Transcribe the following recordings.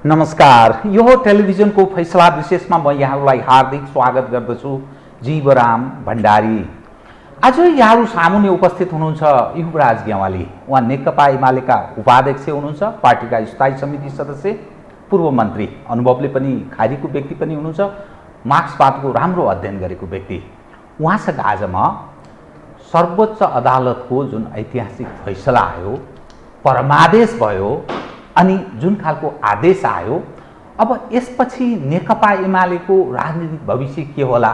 नमस्कार, यो टेलिभिजनको फैसला विशेषमा म यहाँहरूलाई हार्दिक स्वागत गर्दछु। जीवराम भण्डारी। आज यहाँहरू सामुन्ने उपस्थित हुनुहुन्छ युवराज गेवाली। उहाँ नेकपा एमालेका उपाध्यक्ष हुनुहुन्छ, पार्टीका स्थायी समिति सदस्य, पूर्व मन्त्री, अनुभवले पनि खारीको व्यक्ति पनि हुनुहुन्छ, मार्क्सवादको राम्रो अध्ययन गरेको व्यक्ति। उहाँसँग आज म सर्वोच्च अदालतको जुन ऐतिहासिक फैसला आयो, परमादेश भयो अनि जुन खालको आदेश आयो, अब यसपछि नेकपा एमालेको राजनीतिक भविष्य के होला?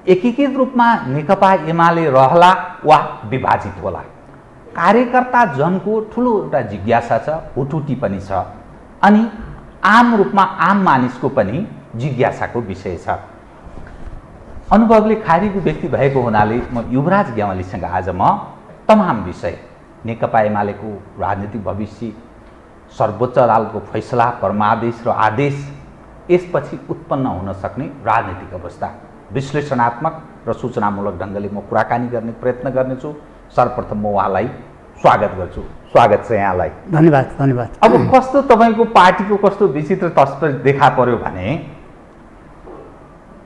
एकीकृत रूपमा नेकपा एमाले रहला वा विभाजित होला? कार्यकर्ता जनको ठुलो एउटा जिज्ञासा छ, हुटुटी पनि छ अनि आम रूपमा आम मानिसको पनि जिज्ञासाको विषय छ। अनुभवले खारीको व्यक्ति भएको हुनाले म युवराज गेवालीसँग आज म तमाम विषय, नेकपा एमालेको राजनीतिक भविष्य, सर्वोच्च अदालतको फैसला, परमादेश र आदेश, यसपछि उत्पन्न हुन सक्ने राजनीतिक अवस्था, विश्लेषणात्मक र सूचनामूलक ढङ्गले म कुराकानी गर्ने प्रयत्न गर्नेछु। सर्वप्रथम म उहाँलाई स्वागत गर्छु। स्वागत छ यहाँलाई। धन्यवाद धन्यवाद। अब कस्तो तपाईँको पार्टीको कस्तो विचित्र तस्बिर देखा पर्यो भने,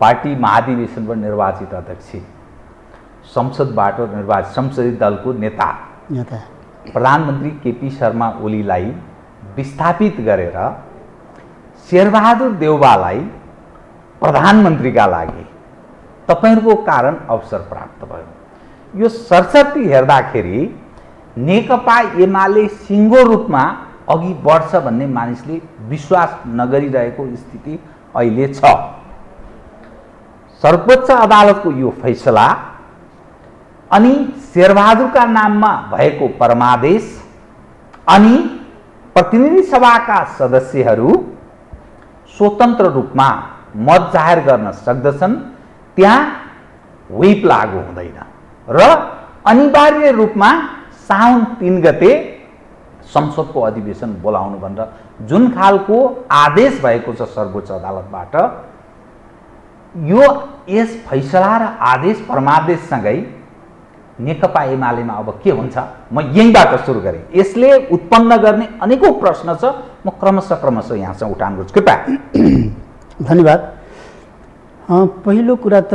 पार्टी महाधिवेशनबाट निर्वाचित अध्यक्ष, संसदबाट निर्वाचित संसदीय दलको नेता प्रधानमन्त्री केपी शर्मा ओलीलाई विस्थापित गरेर शेरबहादुर देउवालाई प्रधानमन्त्रीका लागि तपाईहरुको कारण अवसर प्राप्त भयो। यो सरसर्ती हेर्दाखेरि नेकपा एमाले सिङ्गो रूपमा अघि बढ्छ भन्ने मानिसले विश्वास नगरिरहेको स्थिति अहिले छ। सर्वोच्च अदालतको यो फैसला अनि शेरबहादुरका नाममा भएको परमादेश अनि प्रतिनिधि सभाका सदस्यहरू स्वतन्त्र रूपमा मत जाहेर गर्न सक्दछन्, त्यहाँ व्हिप लागू हुँदैन र अनिवार्य रूपमा साउन 3 गते संसदको अधिवेशन बोलाउनु भनेर जुन खालको आदेश भएको छ सर्वोच्च अदालतबाट, यो यस फैसला र आदेश परमादेशसँगै नेकपा एमालेमा अब के हुन्छ, म यहीँबाट सुरु गरेँ। यसले उत्पन्न गर्ने अनेकौं प्रश्न छ, म क्रमशः यहाँसँग उठान गर्छु, कृपया। धन्यवाद। पहिलो कुरा त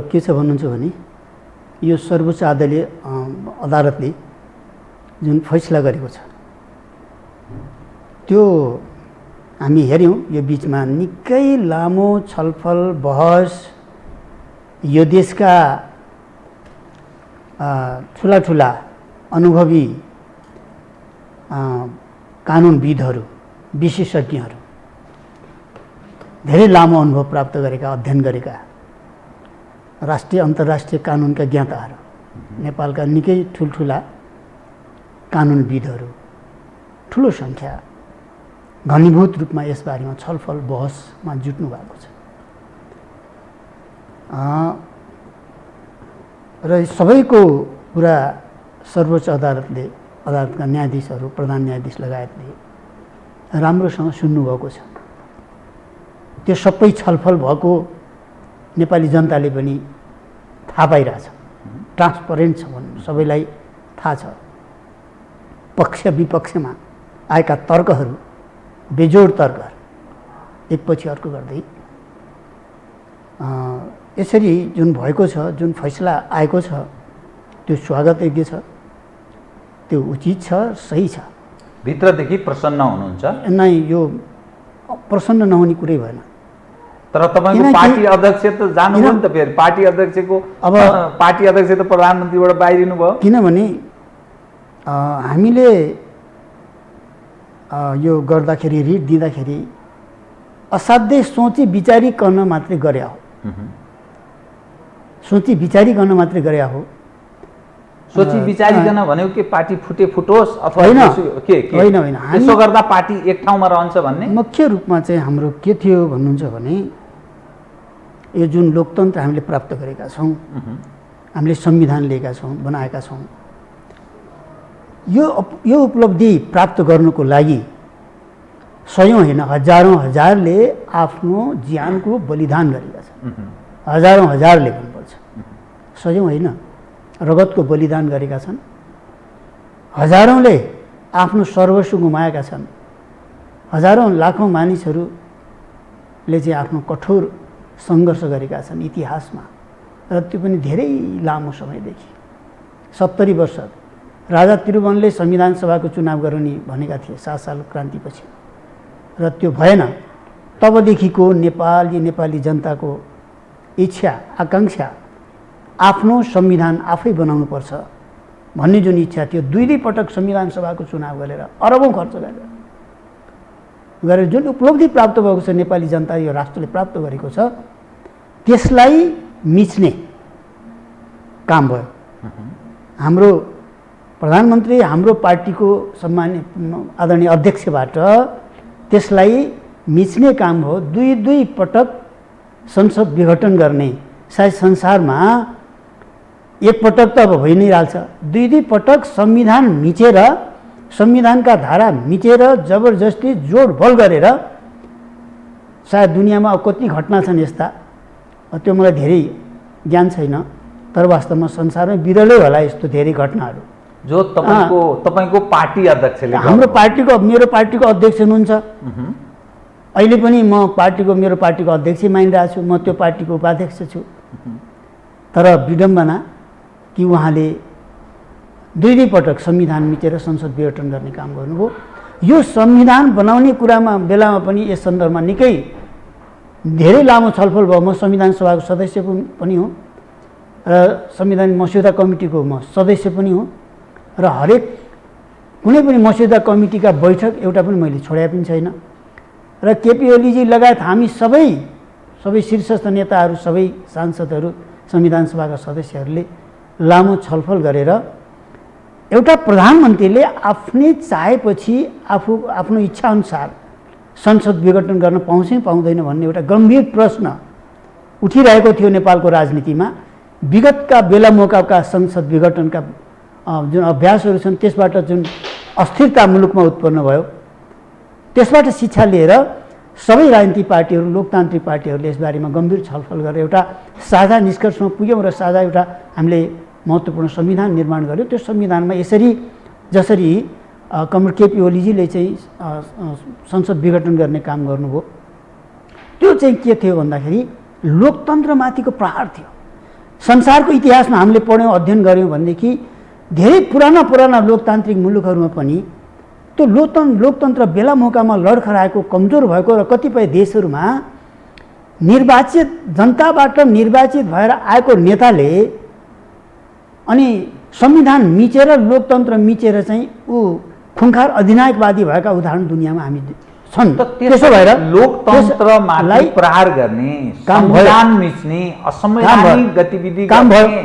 के छ भन्नुहुन्छ भने, यो सर्वोच्च अदालतले जुन फैसला गरेको छ त्यो हामी हेऱ्यौँ। यो बिचमा निकै लामो छलफल बहस, यो देशका ठुला अनुभवी कानुनविदहरू, विशेषज्ञहरू, धेरै लामो अनुभव प्राप्त गरेका, अध्ययन गरेका राष्ट्रिय अन्तर्राष्ट्रिय कानुनका ज्ञाताहरू, नेपालका निकै ठुल्ठुला कानुनविदहरू ठुलो सङ्ख्या घनीभूत रूपमा यसबारेमा छलफल बहसमा जुट्नु भएको छ र सबैको कुरा सर्वोच्च अदालतका न्यायाधीशहरू, प्रधान न्यायाधीश लगायतले राम्रोसँग सुन्नुभएको छ। त्यो सबै छलफल भएको नेपाली जनताले पनि थाहा पाइरहेछ, ट्रान्सपरेन्ट छ भन्नु सबैलाई थाहा छ। पक्ष विपक्षमा आएका तर्कहरू, बेजोड तर्कहरू एकपछि अर्को गर्दै यसरी जुन भएको छ, जुन फैसला आएको छ, त्यो स्वागतयोग्य छ, त्यो उचित छ, सही छ। भित्रदेखि प्रसन्न हुनुहुन्छ? नै, यो प्रसन्न नहुने कुरै भएन। तर तपाईको पार्टी अध्यक्ष त जानुभयो नि त, फेरि पार्टी अध्यक्षको अब पार्टी अध्यक्ष त प्रधानमन्त्रीबाट बाहिरिनु भयो। किनभने हामीले यो गर्दाखेरि, रिट दिँदाखेरि असाध्यै सोची विचारिकन मात्रै गरे हो। सोची विचारिकन मात्रै गरे हो। सोची विचारिकन भनेको के पार्टी फुटोस् अथवा के? होइन, यसो गर्दा पार्टी एक ठाउँमा रहन्छ भन्ने? मुख्य रूपमा चाहिँ हाम्रो के थियो भन्नुहुन्छ भने, यो जुन लोकतन्त्र हामीले प्राप्त गरेका छौँ, हामीले संविधान लिएका छौँ, बनाएका छौँ, यो उपलब्धि प्राप्त गर्नुको लागि सयौं होइन, हजारले आफ्नो ज्यानको बलिदान गरेका छन्। हजारले भन्नुपर्छ, सयौं होइन, रगतको बलिदान गरेका छन्। हजारौंले आफ्नो सर्वस्व गुमाएका छन्। हजारौँ लाखौँ मानिसहरूले चाहिँ आफ्नो कठोर सङ्घर्ष गरेका छन् इतिहासमा, र त्यो पनि धेरै लामो समयदेखि 70 वर्ष। राजा त्रिभुवनले संविधान सभाको चुनाव गराउने भनेका थिए 7 साल क्रान्तिपछि, र त्यो भएन। तबदेखिको नेपाली जनताको इच्छा आकाङ्क्षा आफ्नो संविधान आफै बनाउनुपर्छ भन्ने जुन इच्छा थियो, दुई पटक संविधान सभाको चुनाव गरेर अरबौँ खर्च गरेर जुन उपलब्धि प्राप्त भएको छ नेपाली जनता यो राष्ट्रले प्राप्त गरेको छ, त्यसलाई मिच्ने काम भयो। हाम्रो प्रधानमन्त्री हाम्रो पार्टीको सम्मानित आदरणीय अध्यक्षबाट त्यसलाई मिच्ने काम हो। दुई पटक संसद विघटन गर्ने, सायद संसारमा एक पटक त अब भइ नै रहेछ, दुई पटक संविधान मिचेर, संविधानका धारा मिचेर जबरजस्ती जोडबल गरेर, सायद दुनियाँमा कति घटना छन् यस्ता, त्यो मलाई धेरै ज्ञान छैन, तर वास्तवमा संसारमै बिरलै होला यस्तो धेरै घटनाहरू जो तपाईको पार्टी अध्यक्षले, हाम्रो पार्टीको, मेरो पार्टीको अध्यक्ष हुनुहुन्छ। अहिले पनि म मेरो पार्टीको अध्यक्ष मानिरहेको छु, म त्यो पार्टीको उपाध्यक्ष छु। तर विडम्बना कि उहाँले दुई पटक संविधान मिचेर संसद विघटन गर्ने काम गर्नुभयो। यो संविधान बनाउने बेलामा पनि यस सन्दर्भमा निकै धेरै लामो छलफल भयो। म संविधान सभाको सदस्य पनि हुँ र संविधान मस्यौदा कमिटीको म सदस्य पनि हुँ, र हरेक कुनै पनि मस्यौदा कमिटीका बैठक एउटा पनि मैले छोडेको पनि छैन। र केपी ओलीजी लगायत हामी सबै शीर्षस्थ नेताहरू, सबै सांसदहरू, संविधान सभाका सदस्यहरूले लामो छलफल गरेर एउटा प्रधानमन्त्रीले आफ्नै चाहेपछि आफ्नो इच्छाअनुसार संसद विघटन गर्न पाउँछ पाउँदैन भन्ने एउटा गम्भीर प्रश्न उठिरहेको थियो नेपालको राजनीतिमा। विगतका बेला मौकाका संसद विघटनका जुन अभ्यासहरू छन् त्यसबाट जुन अस्थिरता मुलुकमा उत्पन्न भयो, त्यसबाट शिक्षा लिएर सबै राजनीतिक पार्टीहरू, लोकतान्त्रिक पार्टीहरूले यसबारेमा गम्भीर छलफल गरेर एउटा साझा निष्कर्षमा पुग्यौँ र साझा एउटा हामीले महत्त्वपूर्ण संविधान निर्माण गर्यो। त्यो संविधानमा जसरी कमरेड केपी ओलीजीले चाहिँ संसद विघटन गर्ने काम गर्नुभयो, त्यो चाहिँ के थियो भन्दाखेरि लोकतन्त्रमाथिको प्रहार थियो। संसारको इतिहासमा हामीले पढ्यौँ, अध्ययन गऱ्यौँ भनेदेखि धेरै पुराना लोकतान्त्रिक मुलुकहरूमा पनि त्यो लोकतन्त्र बेला मौकामा लडखडाएको, कमजोर भएको र कतिपय देशहरूमा निर्वाचित जनताबाट निर्वाचित भएर आएको नेताले अनि संविधान मिचेर, लोकतन्त्र मिचेर चाहिँ ऊ खुङ्खार अधिनायकवादी भएका उदाहरण दुनियाँमा हामी छन्। त्यसो भएर लोकतन्त्रमाथि प्रहार गर्ने, संविधान मिच्ने, असंवैधानिक गतिविधि गर्ने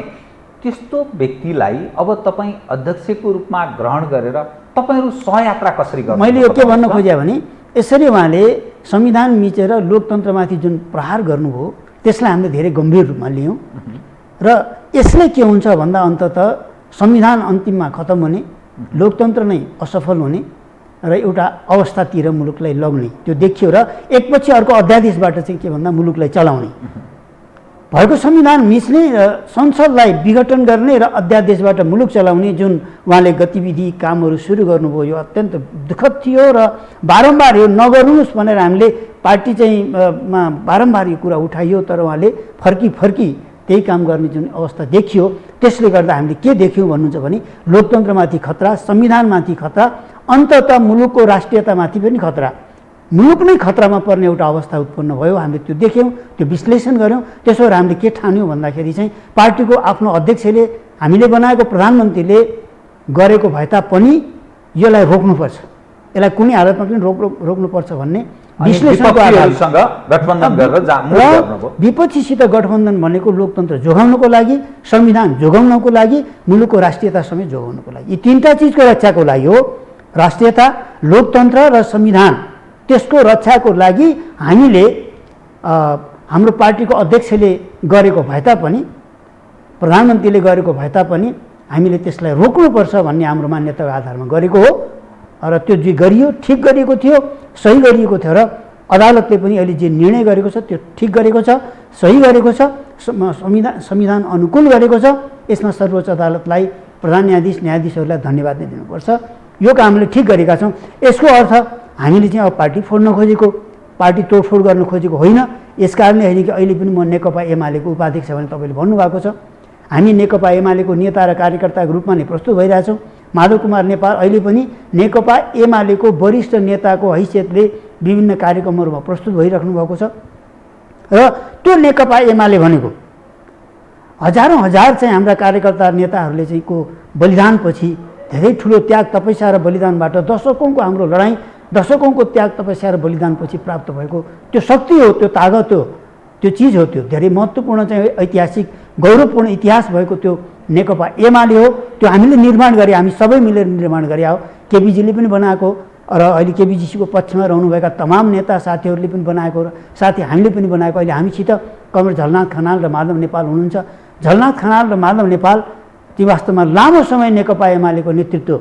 त्यस्तो व्यक्तिलाई अब तपाईँ अध्यक्षको रूपमा ग्रहण गरेर तपाईहरू सहयात्रा कसरी गर्नु? मैले यो के भन्न खोजेँ भने यसरी उहाँले संविधान मिचेर लोकतन्त्रमाथि जुन प्रहार गर्नुभयो त्यसलाई हामीले धेरै गम्भीर रूपमा लियौँ र यसले के हुन्छ भन्दा अन्ततः संविधान अन्तिममा खतम हुने, लोकतन्त्र नै असफल हुने र एउटा अवस्थातिर मुलुकलाई लग्ने त्यो देखियो र एकपछि अर्को अध्यादेशबाट चाहिँ के भन्दा मुलुकलाई चलाउने भएको संविधान मिच्ने र संसदलाई विघटन गर्ने र अध्यादेशबाट मुलुक चलाउने जुन उहाँले गतिविधि कामहरू सुरु गर्नुभयो यो अत्यन्त दुःखद थियो र बारम्बार यो नगर्नुहोस् भनेर हामीले पार्टी चाहिँ बारम्बार यो कुरा उठाइयो, तर उहाँले फर्की त्यही काम गर्ने जुन अवस्था देखियो त्यसले गर्दा हामीले के देख्यौँ भन्नुहुन्छ भने लोकतन्त्रमाथि खतरा, संविधानमाथि खतरा, अन्ततः मुलुकको राष्ट्रियतामाथि पनि खतरा, मुलुक नै खतरामा पर्ने एउटा अवस्था उत्पन्न भयो। हामीले त्यो देख्यौँ, त्यो विश्लेषण गऱ्यौँ। त्यसो भएर हामीले के ठान्यौँ भन्दाखेरि चाहिँ पार्टीको आफ्नो अध्यक्षले, हामीले बनाएको प्रधानमन्त्रीले गरेको भए तापनि यसलाई रोक्नुपर्छ, यसलाई कुनै हालतमा पनि रोक्नुपर्छ भन्ने विश्लेषणको आधारसँग गठबन्धन गरेर विपक्षीसित गठबन्धन भनेको लोकतन्त्र जोगाउनको लागि, संविधान जोगाउनको लागि, मुलुकको राष्ट्रियता समेत जोगाउनको लागि, यी तीनटा चिजको रक्षाको लागि हो। राष्ट्रियता, लोकतन्त्र र संविधान, त्यसको रक्षाको लागि हामीले हाम्रो पार्टीको अध्यक्षले गरेको भए तापनि, प्रधानमन्त्रीले गरेको भए तापनि हामीले त्यसलाई रोक्नुपर्छ भन्ने हाम्रो मान्यताको आधारमा गरेको हो र त्यो जे गरियो ठिक गरिएको थियो, सही गरिएको थियो र अदालतले पनि अहिले जे निर्णय गरेको छ त्यो ठिक गरेको छ, सही गरेको छ, संविधान अनुकूल गरेको छ। यसमा सर्वोच्च अदालतलाई, प्रधान न्यायाधीश, न्यायाधीशहरूलाई धन्यवाद नै दिनुपर्छ। यो कामले ठिक गरेका छौँ। यसको अर्थ हामीले चाहिँ अब पार्टी फोड्न खोजेको, पार्टी तोडफोड गर्न खोजेको होइन। यसकारणले होइन कि अहिले पनि म नेकपा एमालेको उपाध्यक्ष भने तपाईँले भन्नुभएको छ। हामी नेकपा एमालेको नेता र कार्यकर्ताको रूपमा नै प्रस्तुत भइरहेछौँ। माधव कुमार नेपाल अहिले पनि नेकपा एमालेको वरिष्ठ नेताको हैसियतले विभिन्न कार्यक्रमहरूमा प्रस्तुत भइराख्नु भएको छ र त्यो नेकपा एमाले भनेको हजारौँ हजार चाहिँ हाम्रा कार्यकर्ता नेताहरूले चाहिँ को बलिदानपछि, धेरै ठुलो त्याग तपस्या र बलिदानबाट दशकौँको हाम्रो लडाइँ, दशकौँको त्याग तपस्या र बलिदानपछि प्राप्त भएको त्यो शक्ति हो, त्यो तागत हो, त्यो चिज हो। त्यो धेरै महत्त्वपूर्ण चाहिँ ऐतिहासिक गौरवपूर्ण इतिहास भएको त्यो नेकपा एमाले हो। त्यो हामीले निर्माण गरे, हामी सबै मिलेर निर्माण गरे हो। केपीजीले पनि बनाएको र अहिले केपीजीको पक्षमा रहनुभएका तमाम नेता साथीहरूले पनि बनाएको र साथै हामीले पनि बनाएको। अहिले हामीसित कमरेड झलनाथ खनाल र माधव नेपाल हुनुहुन्छ। झलनाथ खनाल र माधव नेपाल ती वास्तवमा लामो समय नेकपा एमालेको नेतृत्व,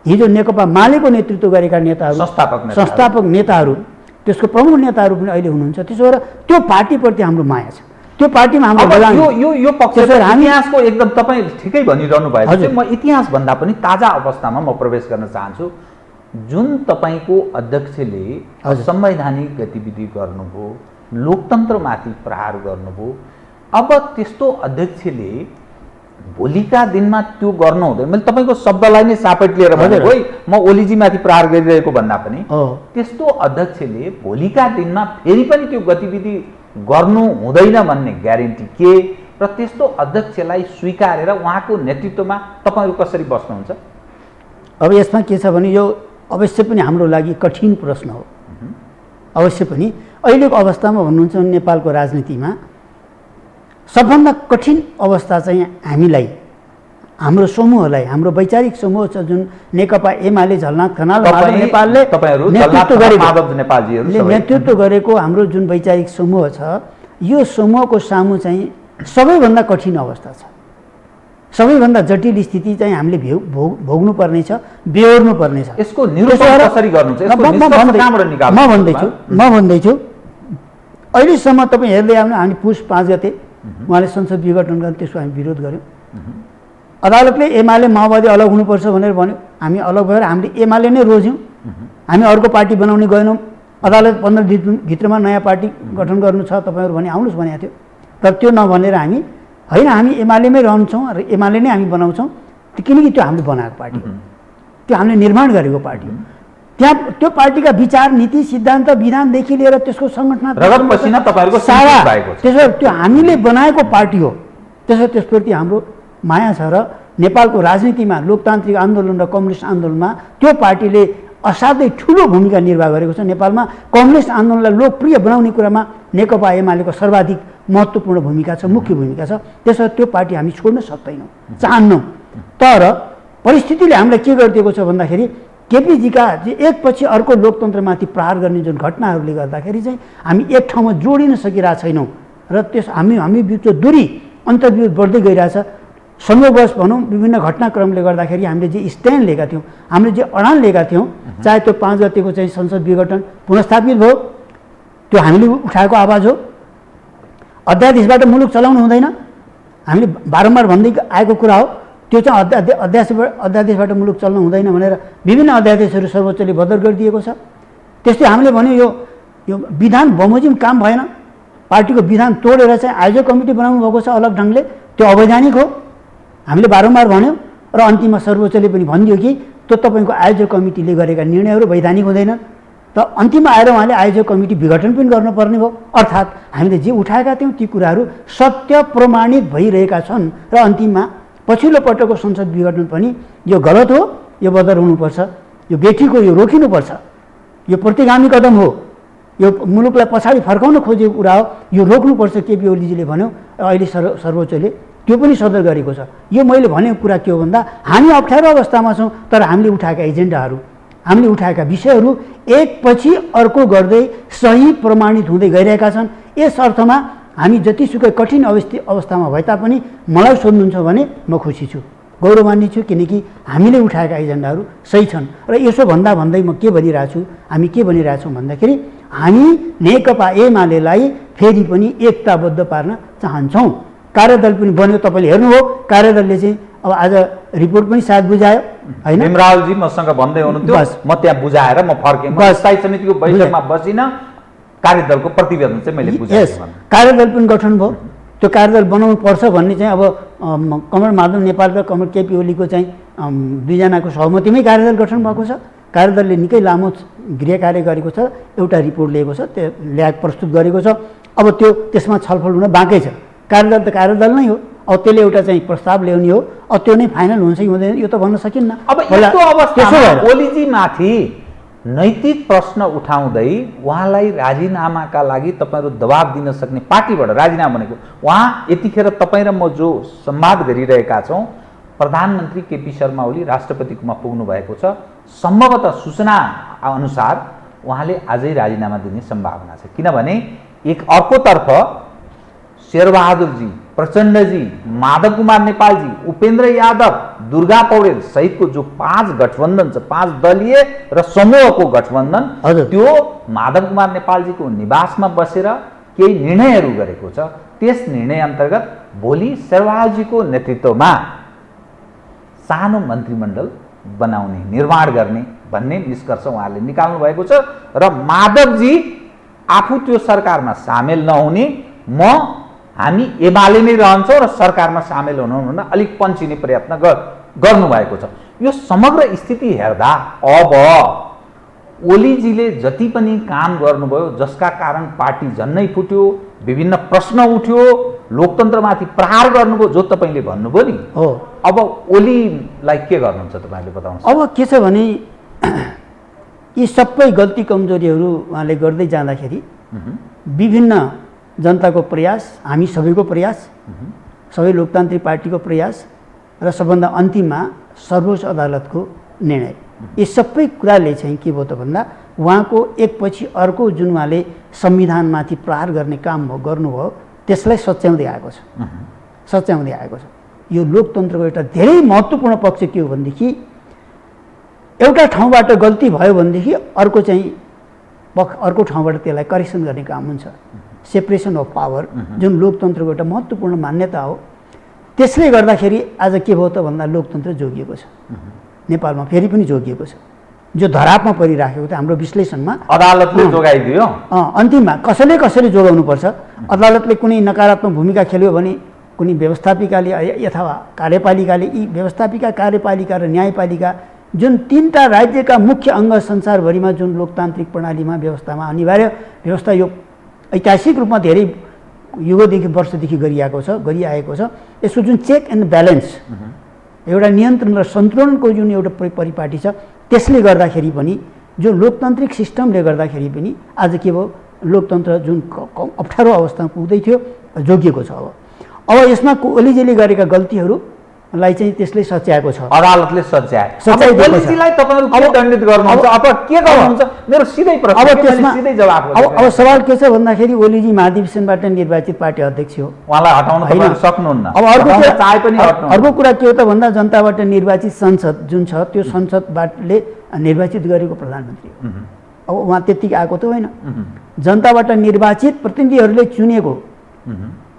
हिजो नेकपा मालेको नेतृत्व गरेका नेताहरू, संस्थापक नेताहरू, त्यसको प्रमुख नेताहरू पनि अहिले हुनुहुन्छ। त्यसो भएर त्यो पार्टीप्रति हाम्रो माया छ, त्यो पार्टीमा हाम्रो बलिदान। यो पक्ष इतिहासको एकदम तपाईँ ठिकै भनिरहनु भएको छ। म इतिहास भन्दा पनि ताजा अवस्थामा म प्रवेश गर्न चाहन्छु। जुन तपाईँको अध्यक्षले संवैधानिक गतिविधि गर्नुभयो, लोकतन्त्रमाथि प्रहार गर्नुभयो, अब त्यस्तो अध्यक्षले भोलिका दिनमा त्यो गर्नु हुँदैन। मैले तपाईँको शब्दलाई नै सापेट लिएर भनेको है, म ओलीजीमाथि प्रहार गरिरहेको भन्दा पनि त्यस्तो अध्यक्षले भोलिका दिनमा फेरि पनि त्यो गतिविधि गर्नु हुँदैन भन्ने ग्यारेन्टी के र त्यस्तो अध्यक्षलाई स्वीकारेर उहाँको नेतृत्वमा तपाईँहरू कसरी बस्नुहुन्छ? अब यसमा के छ भने यो अवश्य पनि हाम्रो लागि कठिन प्रश्न हो। अवश्य पनि अहिलेको अवस्थामा भन्नुहुन्छ नेपालको राजनीतिमा सबभन्दा कठिन अवस्था चाहिँ हामीलाई, हाम्रो समूहलाई, हाम्रो वैचारिक समूह छ जुन नेकपा एमाले, झलनाथ खनाल, माधव नेपालले नेतृत्व गरेको हाम्रो जुन वैचारिक समूह छ, यो समूहको सामु चाहिँ सबैभन्दा कठिन अवस्था छ। सबैभन्दा जटिल स्थिति चाहिँ हामीले भोग्नुपर्ने छ, बेहोर्नु पर्ने छ। यसको निरूपण कसरी गर्नुहुन्छ? म भन्दैछु अहिलेसम्म तपाईँ हेर्दै आउनु, हामी पुस 5 गते उहाँले संसद विघटन गर्ने, त्यसको हामी विरोध गऱ्यौँ। अदालतले एमाले माओवादी अलग हुनुपर्छ भनेर भन्यो। हामी अलग भएर हामीले एमाले नै रोज्यौँ। हामी अर्को पार्टी बनाउने गएनौँ। अदालत 15 दिनभित्रमा नयाँ पार्टी गठन गर्नु छ तपाईँहरू भने आउनुहोस् भनेको थियो। तर त्यो नभनेर हामी होइन, हामी एमालेमै रहन्छौँ र एमाले नै हामी बनाउँछौँ, किनकि त्यो हामीले बनाएको पार्टी हो, त्यो हामीले निर्माण गरेको पार्टी हो। त्यहाँ त्यो पार्टीका विचार, नीति, सिद्धान्त, विधानदेखि लिएर त्यसको सङ्गठन सारा, त्यसो त्यो हामीले बनाएको पार्टी हो। त्यसो त्यसप्रति हाम्रो माया छ र नेपालको राजनीतिमा लोकतान्त्रिक आन्दोलन र कम्युनिस्ट आन्दोलनमा त्यो पार्टीले असाध्यै ठुलो भूमिका निर्वाह गरेको छ। नेपालमा कम्युनिस्ट आन्दोलनलाई लोकप्रिय बनाउने कुरामा नेकपा एमालेको सर्वाधिक महत्त्वपूर्ण भूमिका छ, मुख्य भूमिका छ। त्यसो त्यो पार्टी हामी छोड्न सक्दैनौँ, चाहन्नौँ। तर परिस्थितिले हामीलाई के गरिदिएको छ भन्दाखेरि केपीजीका एकपछि अर्को लोकतन्त्रमाथि प्रहार गर्ने जुन घटनाहरूले गर्दाखेरि चाहिँ हामी एक ठाउँमा जोडिन सकिरहेको छैनौँ र त्यस हामी बिचको दूरी, अन्तर्विरोध बढ्दै गइरहेछ। संयोगवश भनौँ विभिन्न घटनाक्रमले गर्दाखेरि हामीले जे स्ट्यान्ड लिएका थियौँ, हामीले जे अडान लिएका थियौँ, चाहे त्यो 5 गतेको चाहिँ संसद विघटन पुनस्थापित भयो, त्यो हामीले उठाएको आवाज हो। अध्यादेशबाट मुलुक चलाउनु हुँदैन, हामीले बारम्बार भन्दै आएको कुरा हो। त्यो चाहिँ अध्यादेशबाट मुलुक चल्न हुँदैन भनेर विभिन्न अध्यादेशहरू सर्वोच्चले बदर गरिदिएको छ। त्यस्तै हामीले भन्यो यो विधान बमोजिम काम भएन, पार्टीको विधान तोडेर चाहिँ आयोजक कमिटी बनाउनु भएको छ अलग ढङ्गले, त्यो अवैधानिक हो। हामीले बारम्बार भन्यौँ र अन्तिममा सर्वोच्चले पनि भनिदियो कि त्यो तपाईँको आयोजक कमिटीले गरेका निर्णयहरू वैधानिक हुँदैनन्। त अन्तिममा आएर उहाँले आयोजक कमिटी विघटन पनि गर्नुपर्ने भयो। अर्थात् हामीले जे उठाएका थियौँ ती कुराहरू सत्य प्रमाणित भइरहेका छन् र अन्तिममा पछिल्लो पटकको संसद विघटन पनि यो गलत हो, यो बदर हुनुपर्छ, यो बेठीको यो रोकिनुपर्छ, यो प्रतिगामी कदम हो, यो मुलुकलाई पछाडि फर्काउन खोजेको कुरा हो, यो रोक्नुपर्छ केपी ओलीजीले भन्यो। अहिले सर्वोच्चले त्यो पनि सदर गरेको छ। यो मैले भनेको कुरा के हो भन्दा हामी अप्ठ्यारो अवस्थामा छौँ, तर हामीले उठाएका एजेन्डाहरू, हामीले उठाएका विषयहरू एकपछि अर्को गर्दै सही प्रमाणित हुँदै गइरहेका छन्। यस अर्थमा हामी जतिसुकै कठिन अवस्थामा भए तापनि मलाई सोध्नुहुन्छ भने म खुसी छु, गौरवान्वित छु, किनकि हामीले उठाएका एजेन्डाहरू सही छन्। र यसो भन्दै म के भनिरहेको छु, हामी के भनिरहेछौँ भन्दाखेरि हामी नेकपा एमालेलाई फेरि पनि एकताबद्ध पार्न चाहन्छौँ। कार्यदल पनि बन्यो, तपाईँले हेर्नुभयो, कार्यदलले चाहिँ अब आज रिपोर्ट पनि साथ बुझायो, होइन भीमरावजी मसँग भन्दै हुनुहुन्थ्यो बस। म त्यहाँ बुझाएर म फर्केँ म बस। स्थायी समितिको बैठकमा बसिन कार्यदलको प्रतिवेदन चाहिँ मैले बुझाएँ यस कार्यदल पनि गठन भयो त्यो कार्यदल बनाउनु पर्छ भन्ने चाहिँ अब कमल माधव नेपाल र कमल केपी ओलीको चाहिँ दुईजनाको सहमतिमै कार्यदल गठन भएको छ कार्यदलले निकै लामो गृह कार्य गरेको छ एउटा रिपोर्ट लिएको छ त्यो प्रस्तुत गरेको छ अब त्यो त्यसमा छलफल हुन बाँकै छ कार्यदल त कार्यदल नै हो अब त्यसले एउटा चाहिँ प्रस्ताव ल्याउने हो अब त्यो नै फाइनल हुन्छ कि हुँदैन यो त भन्न सकिन्न अब यस्तो अवस्थामा ओलीजी माथि नैतिक प्रश्न उठाउँदै उहाँलाई राजीनामाका लागि तपाईँहरू दबाब दिन सक्ने पार्टीबाट राजीनामा भनेको उहाँ यतिखेर तपाईँ र म जो संवाद गरिरहेका छौँ प्रधानमन्त्री केपी शर्मा ओली राष्ट्रपतिकोमा पुग्नु भएको छ सम्भवतः सूचना अनुसार उहाँले आजै राजीनामा दिने सम्भावना छ किनभने एक अर्कोतर्फ शेरबहादुरजी प्रचण्डजी माधव कुमार नेपालजी उपेन्द्र यादव दुर्गा पौडेल सहितको जो 5 गठबन्धन छ 5 दलीय र समूहको गठबन्धन त्यो माधव कुमार नेपालजीको निवासमा बसेर केही निर्णयहरू गरेको छ त्यस निर्णय अन्तर्गत भोलि शेरबहादुरजीको नेतृत्वमा सानो मन्त्रीमण्डल बनाउने निर्माण गर्ने भन्ने निष्कर्ष उहाँले निकाल्नु भएको छ र माधवजी आफू त्यो सरकारमा सामेल नहुने हामी एमालेमै रहन्छौँ र सरकारमा सामेल हुनुहुन्न अलिक पन्छिने प्रयत्न गर्नुभएको छ यो समग्र स्थिति हेर्दा अब ओलीजीले जति पनि काम गर्नुभयो जसका कारण पार्टी झन्नै फुट्यो विभिन्न प्रश्न उठ्यो लोकतन्त्रमाथि प्रहार गर्नुभयो जो तपाईँले भन्नुभयो नि हो अब ओलीलाई के गर्नुहुन्छ तपाईँले बताउनुहोस् अब के छ भने यी सबै गल्ती कमजोरीहरू उहाँले गर्दै जाँदाखेरि विभिन्न जनताको प्रयास हामी सबैको प्रयास सबै लोकतान्त्रिक पार्टीको प्रयास र सबभन्दा अन्तिममा सर्वोच्च अदालतको निर्णय यी सबै कुराले चाहिँ के भयो त भन्दा उहाँको एकपछि अर्को जुन उहाँले संविधानमाथि प्रहार गर्ने काम गर्नुभयो त्यसलाई सच्याउँदै आएको छ सच्याउँदै आएको छ यो लोकतन्त्रको एउटा धेरै महत्त्वपूर्ण पक्ष के हो भनेदेखि एउटा ठाउँबाट गल्ती भयो भनेदेखि अर्को चाहिँ अर्को ठाउँबाट त्यसलाई करेक्सन गर्ने काम हुन्छ सेपरेसन अफ पावर जुन लोकतन्त्रको एउटा महत्त्वपूर्ण मान्यता हो त्यसले गर्दाखेरि आज के भयो त भन्दा लोकतन्त्र जोगिएको छ नेपालमा फेरि पनि जोगिएको छ जो धरापमा परिराखेको थियो हाम्रो विश्लेषणमा अदालतले जोगाइदियो अन्तिममा कसैले जोगाउनुपर्छ अदालतले कुनै नकारात्मक भूमिका खेल्यो भने कुनै व्यवस्थापिकाले अथवा कार्यपालिकाले यी व्यवस्थापिका कार्यपालिका र न्यायपालिका जुन 3टा राज्यका मुख्य अङ्ग संसारभरिमा जुन लोकतान्त्रिक प्रणालीमा व्यवस्थामा अनिवार्य व्यवस्था यो ऐतिहासिक रूपमा धेरै युगदेखि वर्षदेखि गरिआएको छ यसको जुन चेक एन्ड ब्यालेन्स एउटा नियन्त्रण र सन्तुलनको जुन एउटा परिपाटी छ त्यसले गर्दाखेरि पनि जो लोकतान्त्रिक सिस्टमले गर्दाखेरि पनि आज के भयो लोकतन्त्र जुन अप्ठ्यारो अवस्थामा पुग्दै थियो जोगिएको छ अब यसमा ओलीजीले गरेका गल्तीहरूलाई चाहिँ त्यसले सच्याएको छ अदालतले ओलीजीलाई तपाईहरु के दण्डित गर्नुहुन्छ अथवा के गर्नुहुन्छ मेरो सिधै प्रश्न अब त्यसमा सिधै जवाफ अब सवाल के छ भन्दाखेरि ओलीजी महाधिवेशनबाट निर्वाचित पार्टी अध्यक्ष हो उहाँलाई हटाउन तपाईहरु सक्नुहुन्न अब अर्को कुरा के हो त भन्दा जनताबाट निर्वाचित संसद जुन छ त्यो संसदबाटले निर्वाचित गरेको प्रधानमन्त्री हो अब उहाँ त्यतिकै आएको त होइन जनताबाट निर्वाचित प्रतिनिधिहरूले चुनेको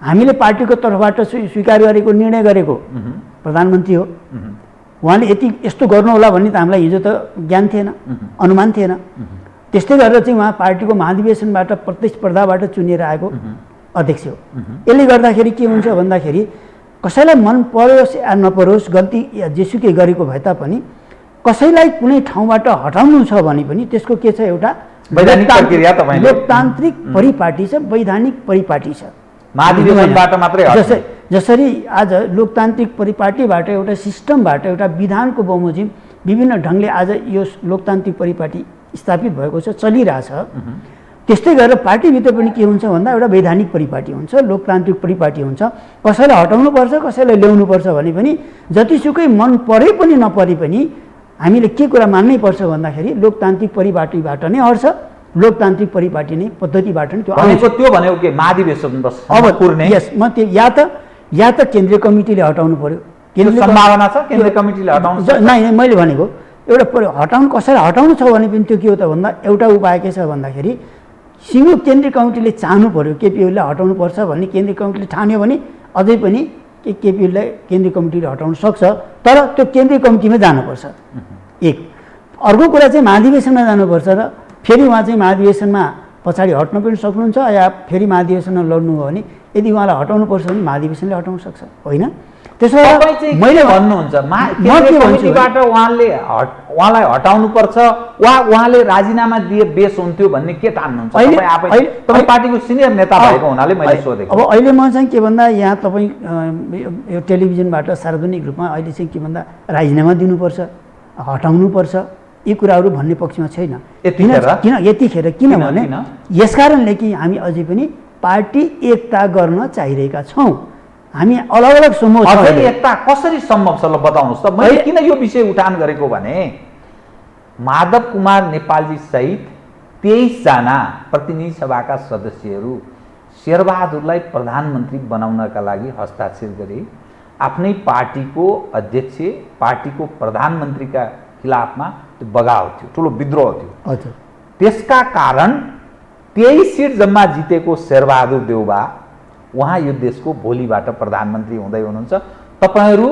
हामीले पार्टीको तर्फबाट स्वीकार गरेको निर्णय गरेको प्रधानमन्त्री हो उहाँले यस्तो गर्नु होला भन्ने त हामीलाई हिजो त ज्ञान थिएन अनुमान थिएन त्यस्तै गरेर चाहिँ उहाँ पार्टीको महाधिवेशनबाट प्रतिस्पर्धाबाट चुनिएर आएको अध्यक्ष हो यसले गर्दाखेरि के हुन्छ भन्दाखेरि कसैलाई मन परोस् या नपरोस् गल्ती या जेसुकै गरेको भए तापनि कसैलाई कुनै ठाउँबाट हटाउनु छ भने पनि त्यसको के छ एउटा वैधानिक प्रक्रिया तपाईले लोकतान्त्रिक परिपाटी छ वैधानिक परिपाटी छ महाधिवेशनबाट मात्रै जसरी आज लोकतान्त्रिक परिपाटीबाट एउटा सिस्टमबाट एउटा विधानको बमोजिम विभिन्न ढङ्गले आज यो लोकतान्त्रिक परिपाटी स्थापित भएको छ चलिरहेछ त्यस्तै गरेर पार्टीभित्र पनि के हुन्छ भन्दा एउटा वैधानिक परिपाटी हुन्छ लोकतान्त्रिक परिपाटी हुन्छ कसैलाई हटाउनुपर्छ कसैलाई ल्याउनुपर्छ भने पनि जतिसुकै मन परे पनि नपरे पनि हामीले के कुरा मान्नै पर्छ भन्दाखेरि लोकतान्त्रिक परिपाटीबाट नै हट्छ लोकतान्त्रिक परिपाटी नै पद्धतिबाट नै त्यो भनेको के महाधिवेशन बस अब यस म त्यो या त केन्द्रीय कमिटीले हटाउनु पर्यो सम्भावना छ केन्द्रीय कमिटीले हटाउनु नै मैले भनेको एउटा हटाउनु कसैलाई हटाउनु छ भने पनि त्यो के हो त भन्दा एउटा उपाय के छ भन्दाखेरि सिङ्गो केन्द्रीय कमिटीले चाहनु पर्यो केपी ओलीलाई हटाउनु पर्छ भन्ने केन्द्रीय कमिटीले ठान्यो भने अझै पनि केपी ओलीलाई केन्द्रीय कमिटीले हटाउन सक्छ तर त्यो केन्द्रीय कमिटीमा जानुपर्छ। एक अर्को कुरा चाहिँ महाधिवेशनमा जानुपर्छ र फेरि उहाँ चाहिँ महाधिवेशनमा पछाडि हट्न पनि सक्नुहुन्छ या फेरि महाधिवेशनमा लड्नु हो भने यदि उहाँलाई हटाउनुपर्छ भने महाधिवेशनले हटाउन सक्छ, होइन? त्यसो भए मैले भन्नुहुन्छ कमिटीबाट उहाँलाई हटाउनु पर्छ वा उहाँले राजीनामा दिए बेस हुन्थ्यो भन्ने के ठान्नुहुन्छ? तपाईँ पार्टीको सिनियर नेता भएको हुनाले मैले सोधेको। अब अहिले म चाहिँ के भन्दा यहाँ तपाईँ यो टेलिभिजनबाट सार्वजनिक रूपमा अहिले चाहिँ के भन्दा राजीनामा दिनुपर्छ, हटाउनुपर्छ, यी कुराहरू भन्ने पक्षमा छैन। यतिखेर किनभने यसकारणले कि हामी अझै पनि पार्टी एकता गर्न चाहिरहेका छौँ। हामी अलग अलग समूह एकता कसरी सम्भव छ ल बताउनुहोस् त। मैले किन यो विषय उठान गरेको भने माधव कुमार नेपालजी सहित 23 जना प्रतिनिधि सभाका सदस्यहरू शेरबहादुरलाई प्रधानमन्त्री बनाउनका लागि हस्ताक्षर गरे। आफ्नै पार्टीको अध्यक्ष पार्टीको प्रधानमन्त्रीका खिलाफमा त्यो बगाव थियो, ठुलो विद्रोह थियो। हजुर, त्यसका कारण 23 सिट जम्मा जितेको शेरबहादुर देउबा उहाँ यो देशको भोलिबाट प्रधानमन्त्री हुँदै हुनुहुन्छ। तपाईँहरू